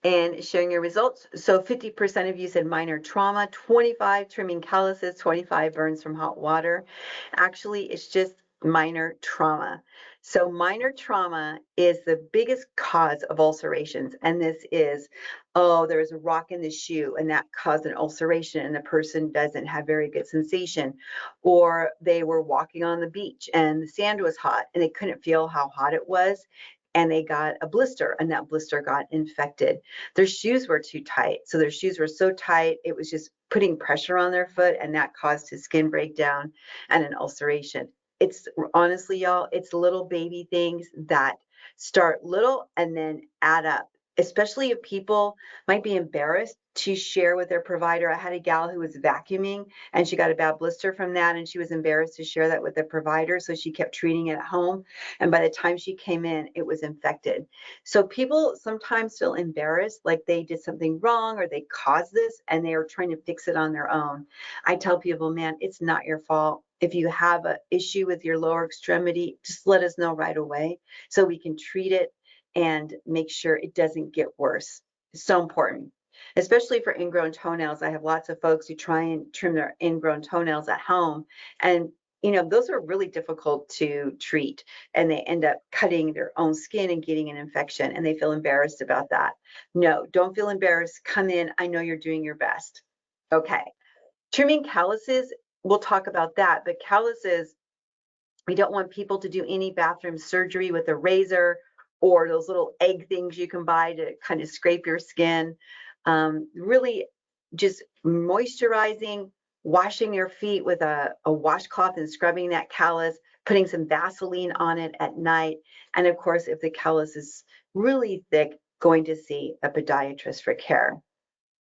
and showing your results. So 50% of you said minor trauma, 25 trimming calluses, 25 burns from hot water. Actually, it's just minor trauma. So minor trauma is the biggest cause of ulcerations. And this is, oh, there was a rock in the shoe and that caused an ulceration and the person doesn't have very good sensation. Or they were walking on the beach and the sand was hot and they couldn't feel how hot it was and they got a blister and that blister got infected. Their shoes were too tight. So their shoes were so tight, it was just putting pressure on their foot and that caused his skin breakdown and an ulceration. It's honestly, y'all, it's little baby things that start little and then add up, especially if people might be embarrassed to share with their provider. I had a gal who was vacuuming and she got a bad blister from that and she was embarrassed to share that with the provider, so she kept treating it at home, and by the time she came in it was infected. So people sometimes feel embarrassed, like they did something wrong or they caused this and they are trying to fix it on their own. I tell people, man, it's not your fault. If you have an issue with your lower extremity, just let us know right away so we can treat it and make sure it doesn't get worse. It's so important, especially for ingrown toenails. I have lots of folks who try and trim their ingrown toenails at home, and those are really difficult to treat, and they end up cutting their own skin and getting an infection, and they feel embarrassed about that. No, don't feel embarrassed. Come in. I know you're doing your best. Okay. Trimming calluses, we'll talk about that, but calluses, we don't want people to do any bathroom surgery with a razor or those little egg things you can buy to kind of scrape your skin. Really just moisturizing, washing your feet with a washcloth and scrubbing that callus, putting some Vaseline on it at night. And of course, if the callus is really thick, going to see a podiatrist for care.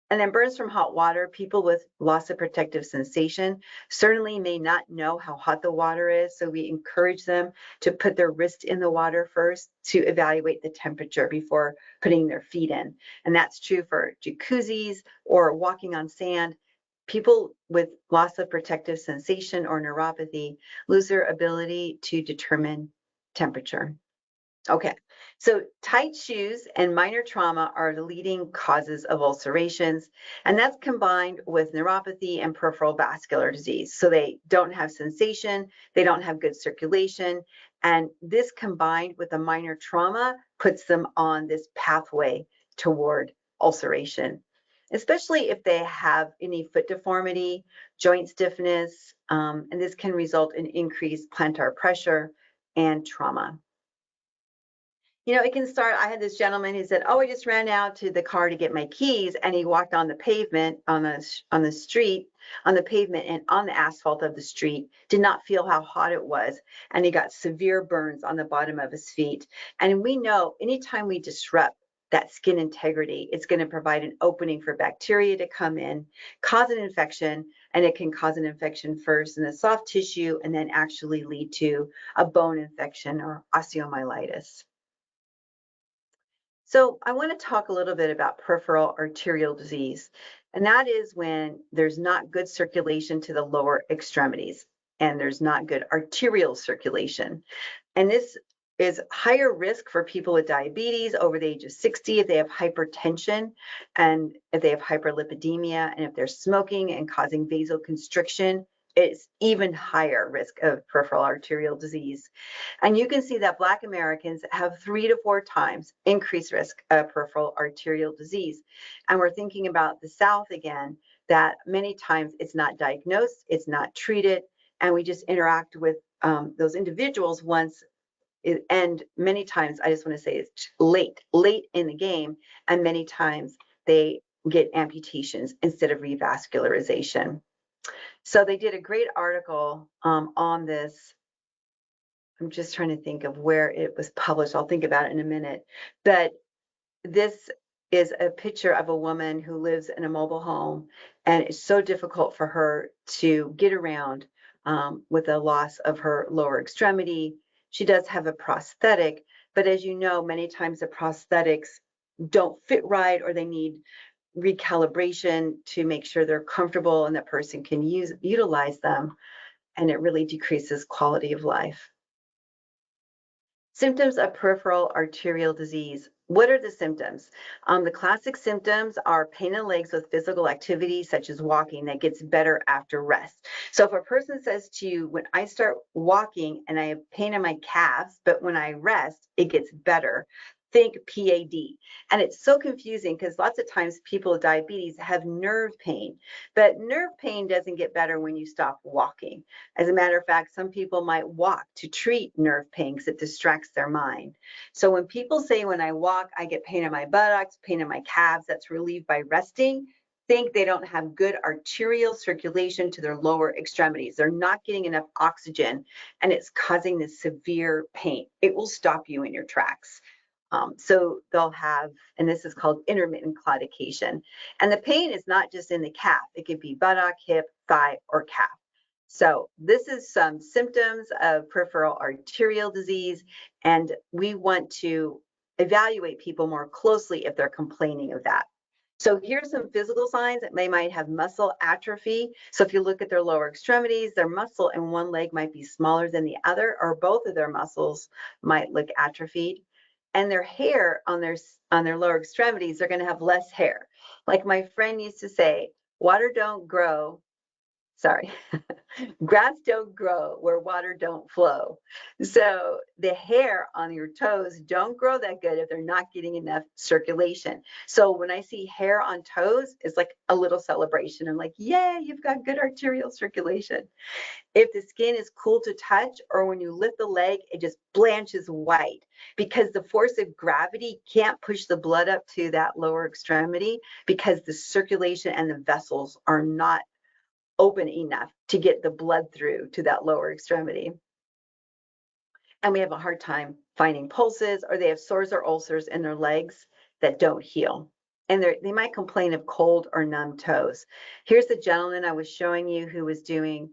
And then burns from hot water, people with loss of protective sensation certainly may not know how hot the water is. So we encourage them to put their wrist in the water first to evaluate the temperature before putting their feet in. And that's true for jacuzzis or walking on sand. People with loss of protective sensation or neuropathy lose their ability to determine temperature. Okay, so tight shoes and minor trauma are the leading causes of ulcerations, and that's combined with neuropathy and peripheral vascular disease. So they don't have sensation, they don't have good circulation, and this combined with a minor trauma puts them on this pathway toward ulceration, especially if they have any foot deformity, joint stiffness, and this can result in increased plantar pressure and trauma. It can start. I had this gentleman who said, "Oh, I just ran out to the car to get my keys," and he walked on the pavement on the street, on the pavement and on the asphalt of the street, did not feel how hot it was, and he got severe burns on the bottom of his feet. And we know anytime we disrupt that skin integrity, it's going to provide an opening for bacteria to come in, cause an infection, and it can cause an infection first in the soft tissue and then actually lead to a bone infection or osteomyelitis. So I want to talk a little bit about peripheral arterial disease, and that is when there's not good circulation to the lower extremities and there's not good arterial circulation. And this is higher risk for people with diabetes over the age of 60 if they have hypertension and if they have hyperlipidemia and if they're smoking and causing vasoconstriction it's even higher risk of peripheral arterial disease. And you can see that Black Americans have 3 to 4 times increased risk of peripheral arterial disease. And we're thinking about the South again, that many times it's not diagnosed, it's not treated, and we just interact with those individuals once. And many times, I just want to say it's late in the game, and many times they get amputations instead of revascularization. So they did a great article on this. I'm just trying to think of where it was published. I'll think about it in a minute. But this is a picture of a woman who lives in a mobile home, and it's so difficult for her to get around with the loss of her lower extremity. She does have a prosthetic, but as you know, many times the prosthetics don't fit right, or they need recalibration to make sure they're comfortable and that person can utilize them, and it really decreases quality of life. Symptoms of peripheral arterial disease. What are the symptoms? The classic symptoms are pain in legs with physical activity, such as walking, that gets better after rest. So if a person says to you, when I start walking and I have pain in my calves, but when I rest, it gets better, think PAD. And it's so confusing because lots of times people with diabetes have nerve pain, but nerve pain doesn't get better when you stop walking. As a matter of fact, some people might walk to treat nerve pain because it distracts their mind. So when people say, when I walk, I get pain in my buttocks, pain in my calves, that's relieved by resting, think they don't have good arterial circulation to their lower extremities. They're not getting enough oxygen, and it's causing this severe pain. It will stop you in your tracks. So they'll have, and this is called intermittent claudication. And the pain is not just in the calf. It could be buttock, hip, thigh, or calf. So this is some symptoms of peripheral arterial disease, and we want to evaluate people more closely if they're complaining of that. So here's some physical signs that they might have muscle atrophy. So if you look at their lower extremities, their muscle in one leg might be smaller than the other, or both of their muscles might look atrophied. And their hair on their lower extremities, they're going to have less hair. Like my friend used to say, water don't grow. Sorry. Grass don't grow where water don't flow. So the hair on your toes don't grow that good if they're not getting enough circulation. So when I see hair on toes, it's like a little celebration. I'm like, yay, you've got good arterial circulation. If the skin is cool to touch, or when you lift the leg, it just blanches white because the force of gravity can't push the blood up to that lower extremity because the circulation and the vessels are not open enough to get the blood through to that lower extremity. And we have a hard time finding pulses, or they have sores or ulcers in their legs that don't heal. And they might complain of cold or numb toes. Here's the gentleman I was showing you who was doing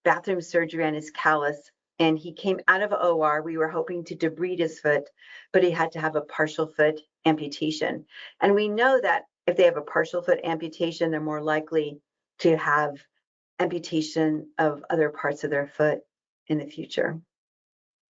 bathroom surgery on his callus, and he came out of OR. We were hoping to debride his foot, but he had to have a partial foot amputation. And we know that if they have a partial foot amputation, they're more likely to have amputation of other parts of their foot in the future.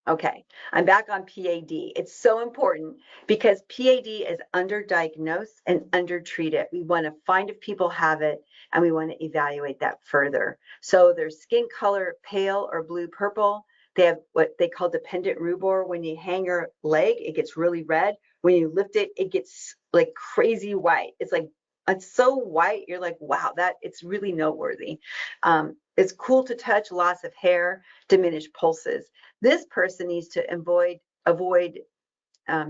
Okay, I'm back on PAD. It's so important because PAD is underdiagnosed and undertreated. We want to find if people have it, and we want to evaluate that further. So their skin color, pale or blue purple. They have what they call dependent rubor. When you hang your leg, it gets really red. When you lift it, it gets like crazy white. It's so white, you're like, wow, it's really noteworthy. It's cool to touch, loss of hair, diminished pulses. This person needs to avoid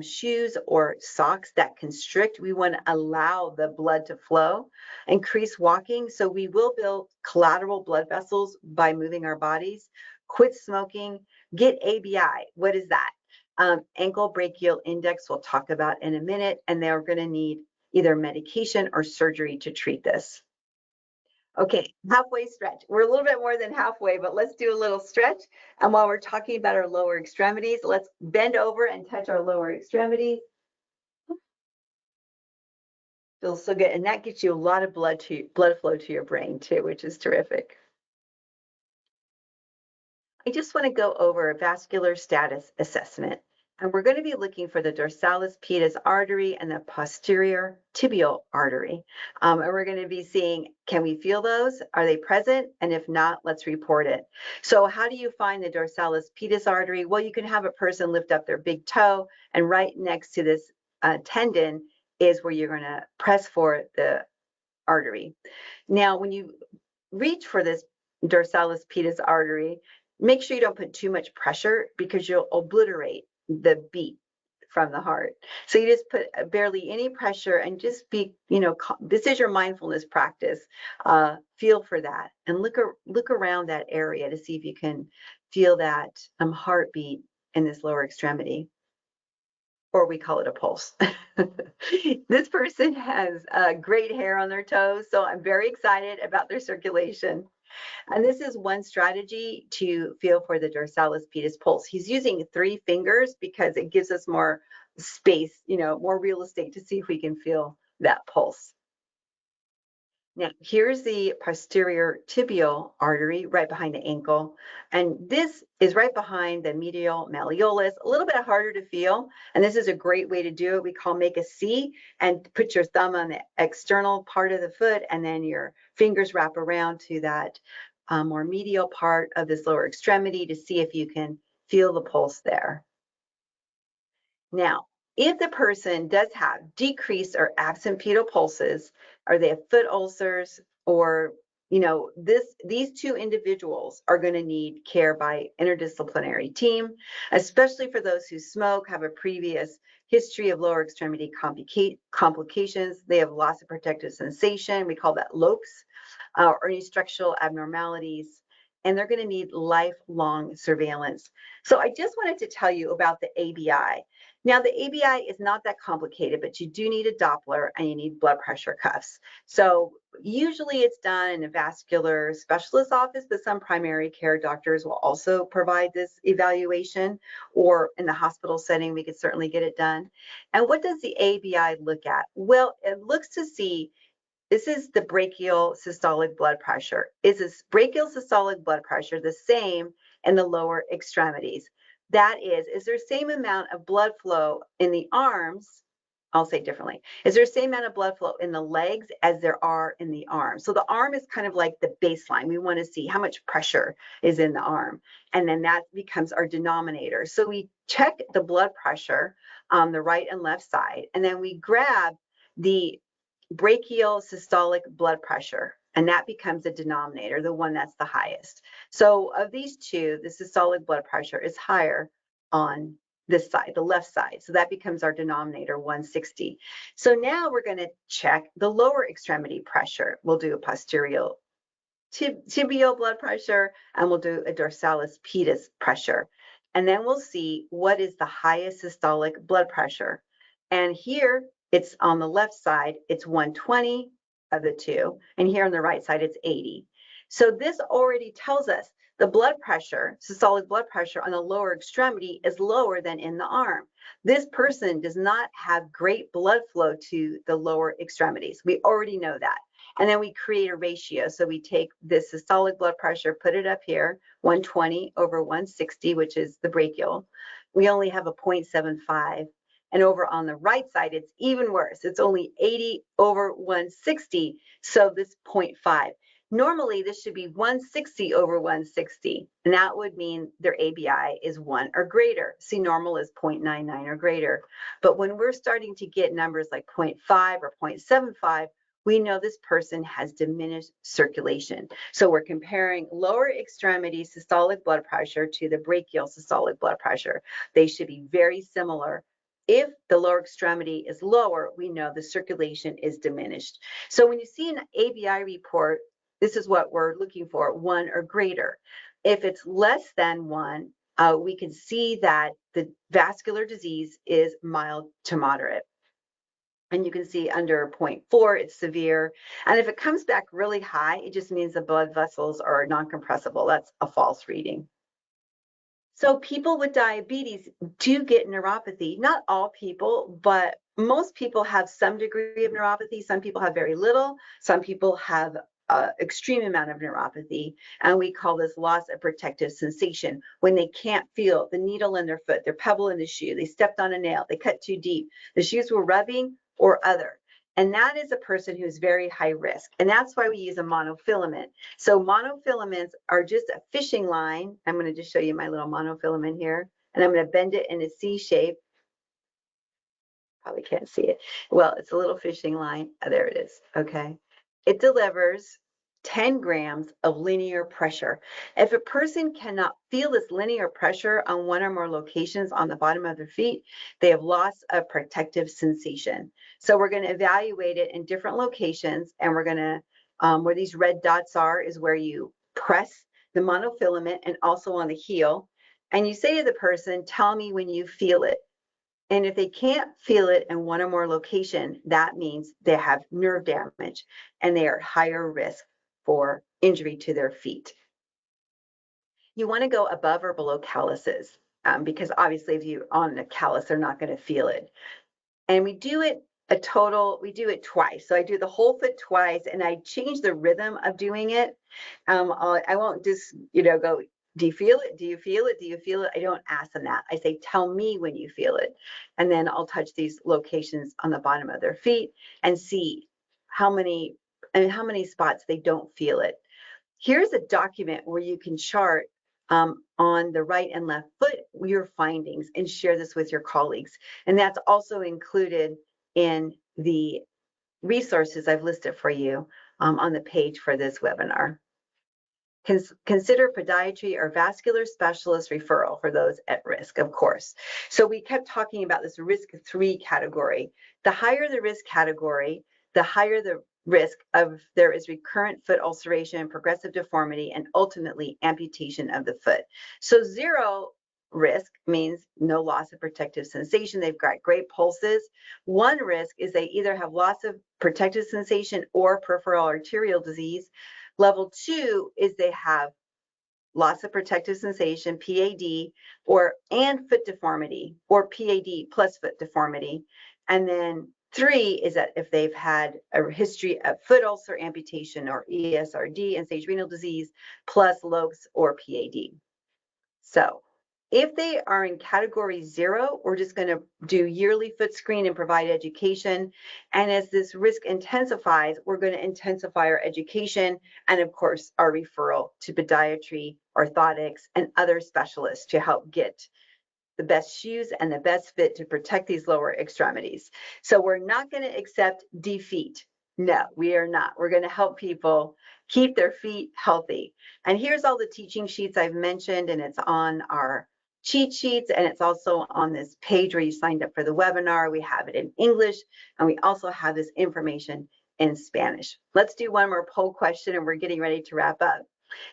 shoes or socks that constrict. We want to allow the blood to flow, increase walking. So we will build collateral blood vessels by moving our bodies, quit smoking, get ABI. What is that? Ankle brachial index, we'll talk about in a minute, and they're going to need either medication or surgery to treat this. Okay, halfway stretch. We're a little bit more than halfway, but let's do a little stretch. And while we're talking about our lower extremities, let's bend over and touch our lower extremities. Feels so good. And that gets you a lot of blood flow to your brain too, which is terrific. I just want to go over a vascular status assessment. And we're going to be looking for the dorsalis pedis artery and the posterior tibial artery. And we're going to be seeing, can we feel those? Are they present? And if not, let's report it. So how do you find the dorsalis pedis artery? Well, you can have a person lift up their big toe, and right next to this tendon is where you're going to press for the artery. Now, when you reach for this dorsalis pedis artery, make sure you don't put too much pressure because you'll obliterate the beat from the heart. So you just put barely any pressure and just be, this is your mindfulness practice. Feel for that and look around that area to see if you can feel that heartbeat in this lower extremity, or we call it a pulse. This person has great hair on their toes, so I'm very excited about their circulation. And this is one strategy to feel for the dorsalis pedis pulse. He's using 3 fingers because it gives us more space, more real estate to see if we can feel that pulse. Now, here's the posterior tibial artery right behind the ankle. And this is right behind the medial malleolus, a little bit harder to feel. And this is a great way to do it. We call make a C, and put your thumb on the external part of the foot, and then your fingers wrap around to that more medial part of this lower extremity to see if you can feel the pulse there. Now, if the person does have decreased or absent pedal pulses, or they have foot ulcers, or these 2 individuals are going to need care by interdisciplinary team, especially for those who smoke, have a previous history of lower extremity complications. They have loss of protective sensation. We call that LOPS, or any structural abnormalities, and they're going to need lifelong surveillance. So I just wanted to tell you about the ABI. Now, the ABI is not that complicated, but you do need a Doppler and you need blood pressure cuffs. So usually it's done in a vascular specialist office, but some primary care doctors will also provide this evaluation, or in the hospital setting, we could certainly get it done. And what does the ABI look at? Well, it looks to see, this is the brachial systolic blood pressure. Is this brachial systolic blood pressure the same in the lower extremities? That is there the same amount of blood flow in the arms? I'll say differently. Is there the same amount of blood flow in the legs as there are in the arm? So the arm is kind of like the baseline. We want to see how much pressure is in the arm. And then that becomes our denominator. So we check the blood pressure on the right and left side, and then we grab the brachial systolic blood pressure, and that becomes the denominator, the one that's the highest. So of these 2, the systolic blood pressure is higher on this side, the left side. So that becomes our denominator, 160. So now we're going to check the lower extremity pressure. We'll do a posterior tibial blood pressure, and we'll do a dorsalis pedis pressure. And then we'll see what is the highest systolic blood pressure. And here it's on the left side, it's 120 of the 2. And here on the right side, it's 80. So this already tells us the blood pressure, systolic blood pressure on the lower extremity is lower than in the arm. This person does not have great blood flow to the lower extremities. We already know that. And then we create a ratio. So we take this systolic blood pressure, put it up here, 120 over 160, which is the brachial. We only have a 0.75. And over on the right side, it's even worse. It's only 80 over 160. So this 0.5. Normally, this should be 160 over 160. And that would mean their ABI is 1 or greater. See, normal is 0.99 or greater. But when we're starting to get numbers like 0.5 or 0.75, we know this person has diminished circulation. So we're comparing lower extremity systolic blood pressure to the brachial systolic blood pressure. They should be very similar. If the lower extremity is lower, we know the circulation is diminished. So when you see an ABI report, this is what we're looking for, 1 or greater. If it's less than 1, we can see that the vascular disease is mild to moderate. And you can see under 0.4, it's severe. And if it comes back really high, it just means the blood vessels are non-compressible. That's a false reading. So people with diabetes do get neuropathy. Not all people, but most people have some degree of neuropathy. Some people have very little. Some people have extreme amount of neuropathy, and we call this loss of protective sensation, when they can't feel the needle in their foot, their pebble in the shoe, they stepped on a nail, they cut too deep, the shoes were rubbing, or other. And that is a person who's very high risk. And that's why we use a monofilament. So monofilaments are just a fishing line. I'm going to just show you my little monofilament here. And I'm going to bend it in a C shape. Probably can't see it. Well, it's a little fishing line. Oh, there it is. Okay. It delivers 10 grams of linear pressure. If a person cannot feel this linear pressure on one or more locations on the bottom of their feet, they have loss of protective sensation. So we're going to evaluate it in different locations, and we're going to, where these red dots are is where you press the monofilament, and also on the heel. And you say to the person, tell me when you feel it. And if they can't feel it in one or more location, that means they have nerve damage and they are at higher risk for injury to their feet. You want to go above or below calluses, because obviously if you're on a callus, they're not going to feel it. And we do it we do it twice. So I do the whole foot twice, and I change the rhythm of doing it. I won't just, go, do you feel it? Do you feel it? Do you feel it? I don't ask them that. I say, tell me when you feel it. And then I'll touch these locations on the bottom of their feet and see how many spots they don't feel it. Here's a document where you can chart on the right and left foot your findings and share this with your colleagues. And that's also included in the resources I've listed for you on the page for this webinar. Consider podiatry or vascular specialist referral for those at risk, of course. So we kept talking about this risk 3 category. The higher the risk category, the higher the risk of there is recurrent foot ulceration, progressive deformity, and ultimately amputation of the foot. So 0 risk means no loss of protective sensation. They've got great pulses. 1 risk is they either have loss of protective sensation or peripheral arterial disease. Level 2 is they have loss of protective sensation, PAD, and foot deformity, or PAD plus foot deformity. And then 3 is that if they've had a history of foot ulcer, amputation, or ESRD, and stage renal disease, plus LOCS or PAD. So if they are in category 0, we're just going to do yearly foot screen and provide education. And as this risk intensifies, we're going to intensify our education and, of course, our referral to podiatry, orthotics, and other specialists to help get the best shoes and the best fit to protect these lower extremities. So we're not going to accept DeFEET. No, we are not. We're going to help people keep their feet healthy. And here's all the teaching sheets I've mentioned, and it's on our cheat sheets, and it's also on this page where you signed up for the webinar. We have it in English, and we also have this information in Spanish. Let's do one more poll question, and we're getting ready to wrap up.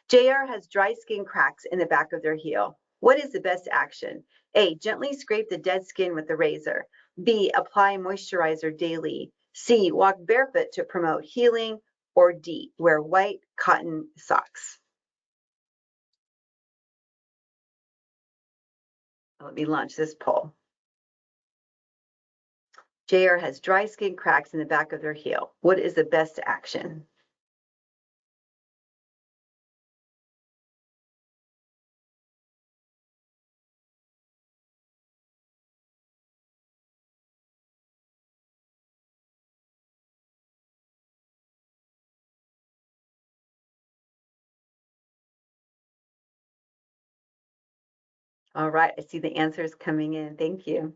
JR has dry skin cracks in the back of their heel. What is the best action? A, gently scrape the dead skin with the razor. B, apply moisturizer daily. C, walk barefoot to promote healing. Or D, wear white cotton socks. Let me launch this poll. JR has dry skin cracks in the back of their heel. What is the best action? All right, I see the answers coming in. Thank you.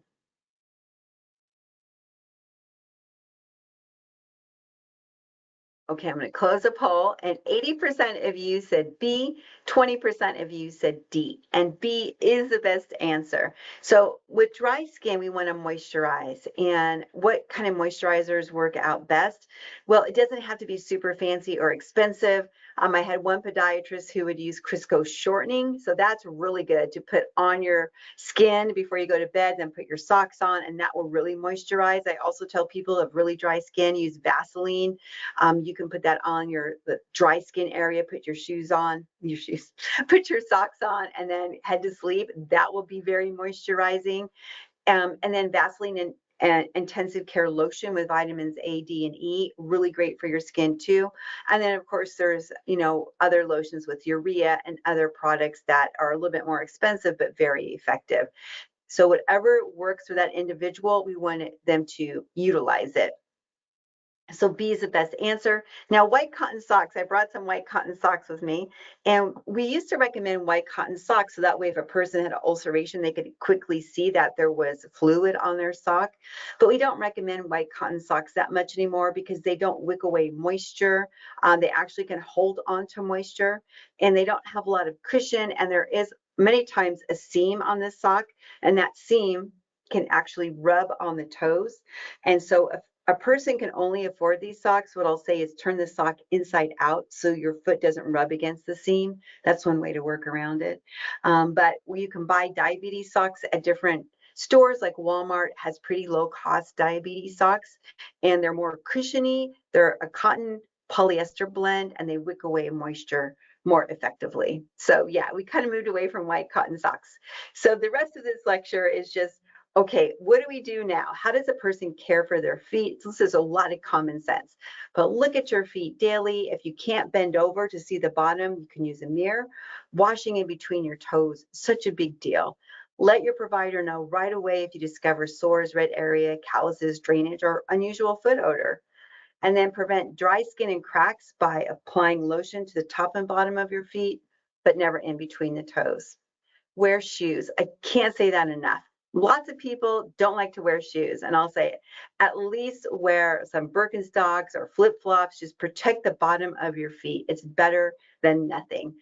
Okay, I'm going to close the poll, and 80% of you said B, 20% of you said D, and B is the best answer. So with dry skin, we want to moisturize. And what kind of moisturizers work out best? Well, it doesn't have to be super fancy or expensive. I had one podiatrist who would use Crisco shortening, so that's really good to put on your skin before you go to bed, then put your socks on, and that will really moisturize. I also tell people of really dry skin, use Vaseline. You can put that on the dry skin area, put your shoes on, put your socks on, and then head to sleep. That will be very moisturizing. And then Vaseline and intensive care lotion with vitamins A, D, and E, really great for your skin too. And then of course there's, other lotions with urea and other products that are a little bit more expensive, but very effective. So whatever works for that individual, we want them to utilize it. So B is the best answer. Now, white cotton socks. I brought some white cotton socks with me, and we used to recommend white cotton socks so that way if a person had an ulceration, they could quickly see that there was fluid on their sock. But we don't recommend white cotton socks that much anymore because they don't wick away moisture. They actually can hold on to moisture, and they don't have a lot of cushion, and there is many times a seam on this sock, and that seam can actually rub on the toes. And so if a person can only afford these socks, what I'll say is turn the sock inside out so your foot doesn't rub against the seam. That's one way to work around it. But you can buy diabetes socks at different stores, like Walmart has pretty low cost diabetes socks, and they're more cushiony. They're a cotton polyester blend, and they wick away moisture more effectively. So yeah, we kind of moved away from white cotton socks. So the rest of this lecture is just, okay, what do we do now? How does a person care for their feet? This is a lot of common sense, but look at your feet daily. If you can't bend over to see the bottom, you can use a mirror. Washing in between your toes, such a big deal. Let your provider know right away if you discover sores, red area, calluses, drainage, or unusual foot odor. And then prevent dry skin and cracks by applying lotion to the top and bottom of your feet, but never in between the toes. Wear shoes. I can't say that enough. Lots of people don't like to wear shoes, and I'll say at least wear some Birkenstocks or flip-flops. Just protect the bottom of your feet. It's better than nothing.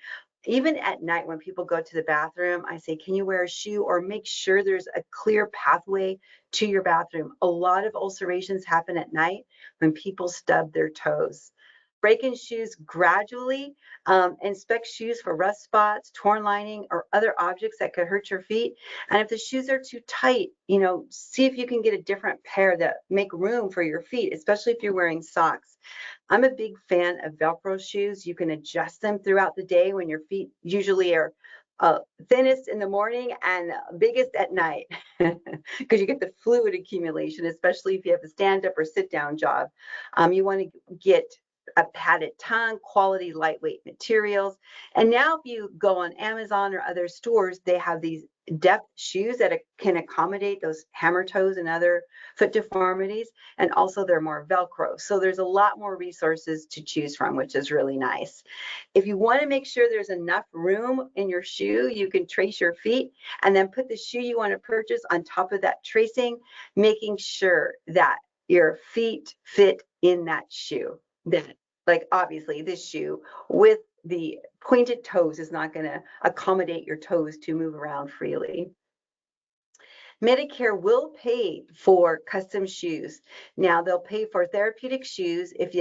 Even at night when people go to the bathroom, I say, can you wear a shoe, or make sure there's a clear pathway to your bathroom. A lot of ulcerations happen at night when people stub their toes. Break in shoes gradually. Inspect shoes for rust spots, torn lining, or other objects that could hurt your feet. And if the shoes are too tight, see if you can get a different pair that make room for your feet, especially if you're wearing socks. I'm a big fan of Velcro shoes. You can adjust them throughout the day when your feet usually are thinnest in the morning and biggest at night because you get the fluid accumulation, especially if you have a stand-up or sit-down job. You want to get a padded tongue, quality lightweight materials. And now if you go on Amazon or other stores, they have these depth shoes that can accommodate those hammer toes and other foot deformities. And also they're more Velcro. So there's a lot more resources to choose from, which is really nice. If you want to make sure there's enough room in your shoe, you can trace your feet and then put the shoe you want to purchase on top of that tracing, making sure that your feet fit in that shoe. That, like, obviously this shoe with the pointed toes is not going to accommodate your toes to move around freely. Medicare will pay for custom shoes. Now they'll pay for therapeutic shoes if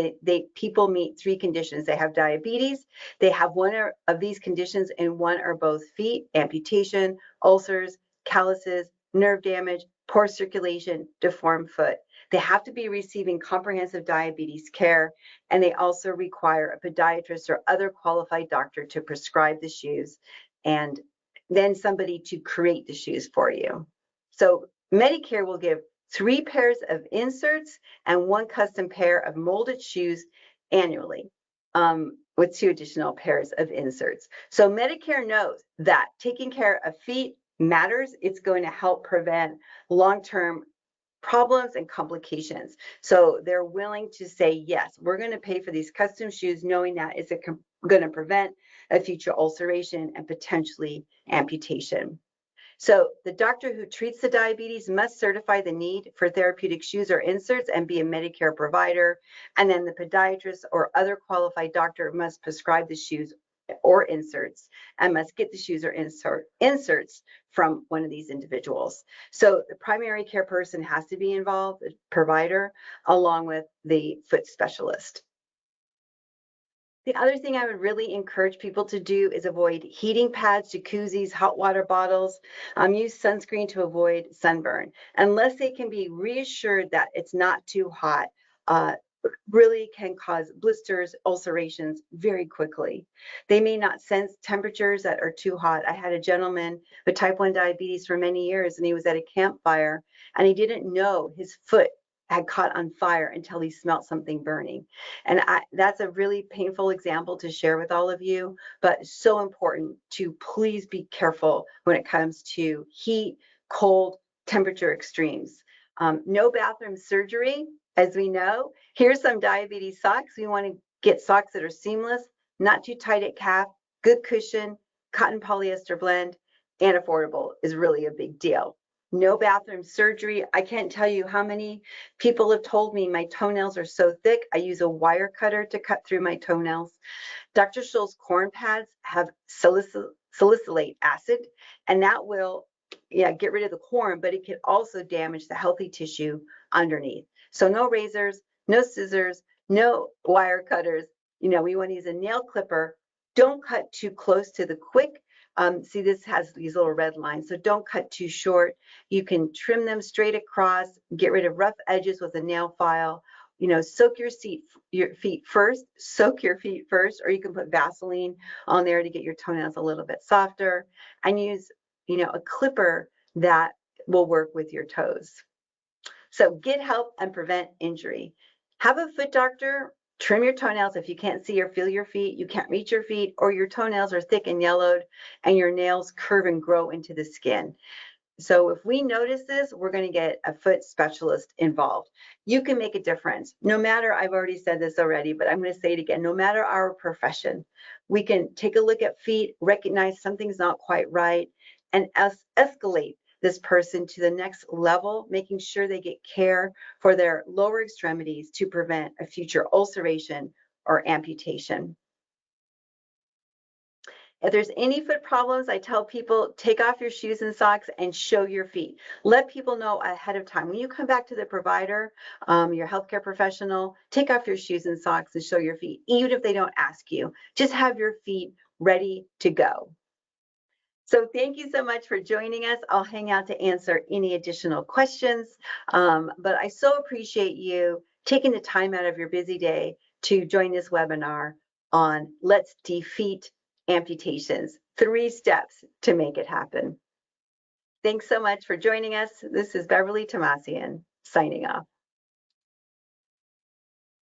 people meet 3 conditions. They have diabetes, they have one of these conditions in one or both feet, amputation, ulcers, calluses, nerve damage, poor circulation, deformed foot. They have to be receiving comprehensive diabetes care, and they also require a podiatrist or other qualified doctor to prescribe the shoes, and then somebody to create the shoes for you. So Medicare will give 3 pairs of inserts and 1 custom pair of molded shoes annually, with 2 additional pairs of inserts. So Medicare knows that taking care of feet matters. It's going to help prevent long-term problems and complications. So they're willing to say, yes, we're going to pay for these custom shoes, knowing that it's going to prevent a future ulceration and potentially amputation. So the doctor who treats the diabetes must certify the need for therapeutic shoes or inserts and be a Medicare provider. And then the podiatrist or other qualified doctor must prescribe the shoes or inserts and must get the shoes or inserts from one of these individuals. So the primary care person has to be involved, the provider, along with the foot specialist. The other thing I would really encourage people to do is avoid heating pads, jacuzzis, hot water bottles. Use sunscreen to avoid sunburn. Unless they can be reassured that it's not too hot, really can cause blisters, ulcerations very quickly. They may not sense temperatures that are too hot. I had a gentleman with type 1 diabetes for many years, and he was at a campfire, and he didn't know his foot had caught on fire until he smelled something burning. And that's a really painful example to share with all of you, but so important to please be careful when it comes to heat, cold, temperature extremes. No bathroom surgery, as we know. Here's some diabetes socks. We want to get socks that are seamless, not too tight at calf, good cushion, cotton polyester blend, and affordable is really a big deal. No bathroom surgery. I can't tell you how many people have told me my toenails are so thick, I use a wire cutter to cut through my toenails. Dr. Scholl's corn pads have salicylate acid, and that will get rid of the corn, but it can also damage the healthy tissue underneath. So no razors, no scissors, no wire cutters. We want to use a nail clipper. Don't cut too close to the quick. See, this has these little red lines, so don't cut too short. You can trim them straight across, get rid of rough edges with a nail file. Soak your feet first, or you can put Vaseline on there to get your toenails a little bit softer, and use, a clipper that will work with your toes. So get help and prevent injury. Have a foot doctor trim your toenails if you can't see or feel your feet, you can't reach your feet, or your toenails are thick and yellowed and your nails curve and grow into the skin. So if we notice this, we're going to get a foot specialist involved. You can make a difference. No matter, I've already said this already, but I'm going to say it again, no matter our profession, we can take a look at feet, recognize something's not quite right, and escalate this person to the next level, making sure they get care for their lower extremities to prevent a future ulceration or amputation. If there's any foot problems, I tell people, take off your shoes and socks and show your feet. Let people know ahead of time. When you come back to the provider, your healthcare professional, take off your shoes and socks and show your feet, even if they don't ask you. Just have your feet ready to go. So thank you so much for joining us. I'll hang out to answer any additional questions, but I so appreciate you taking the time out of your busy day to join this webinar on Let's Defeat Amputations, 3 steps to make it happen. Thanks so much for joining us. This is Beverly Tomasian signing off.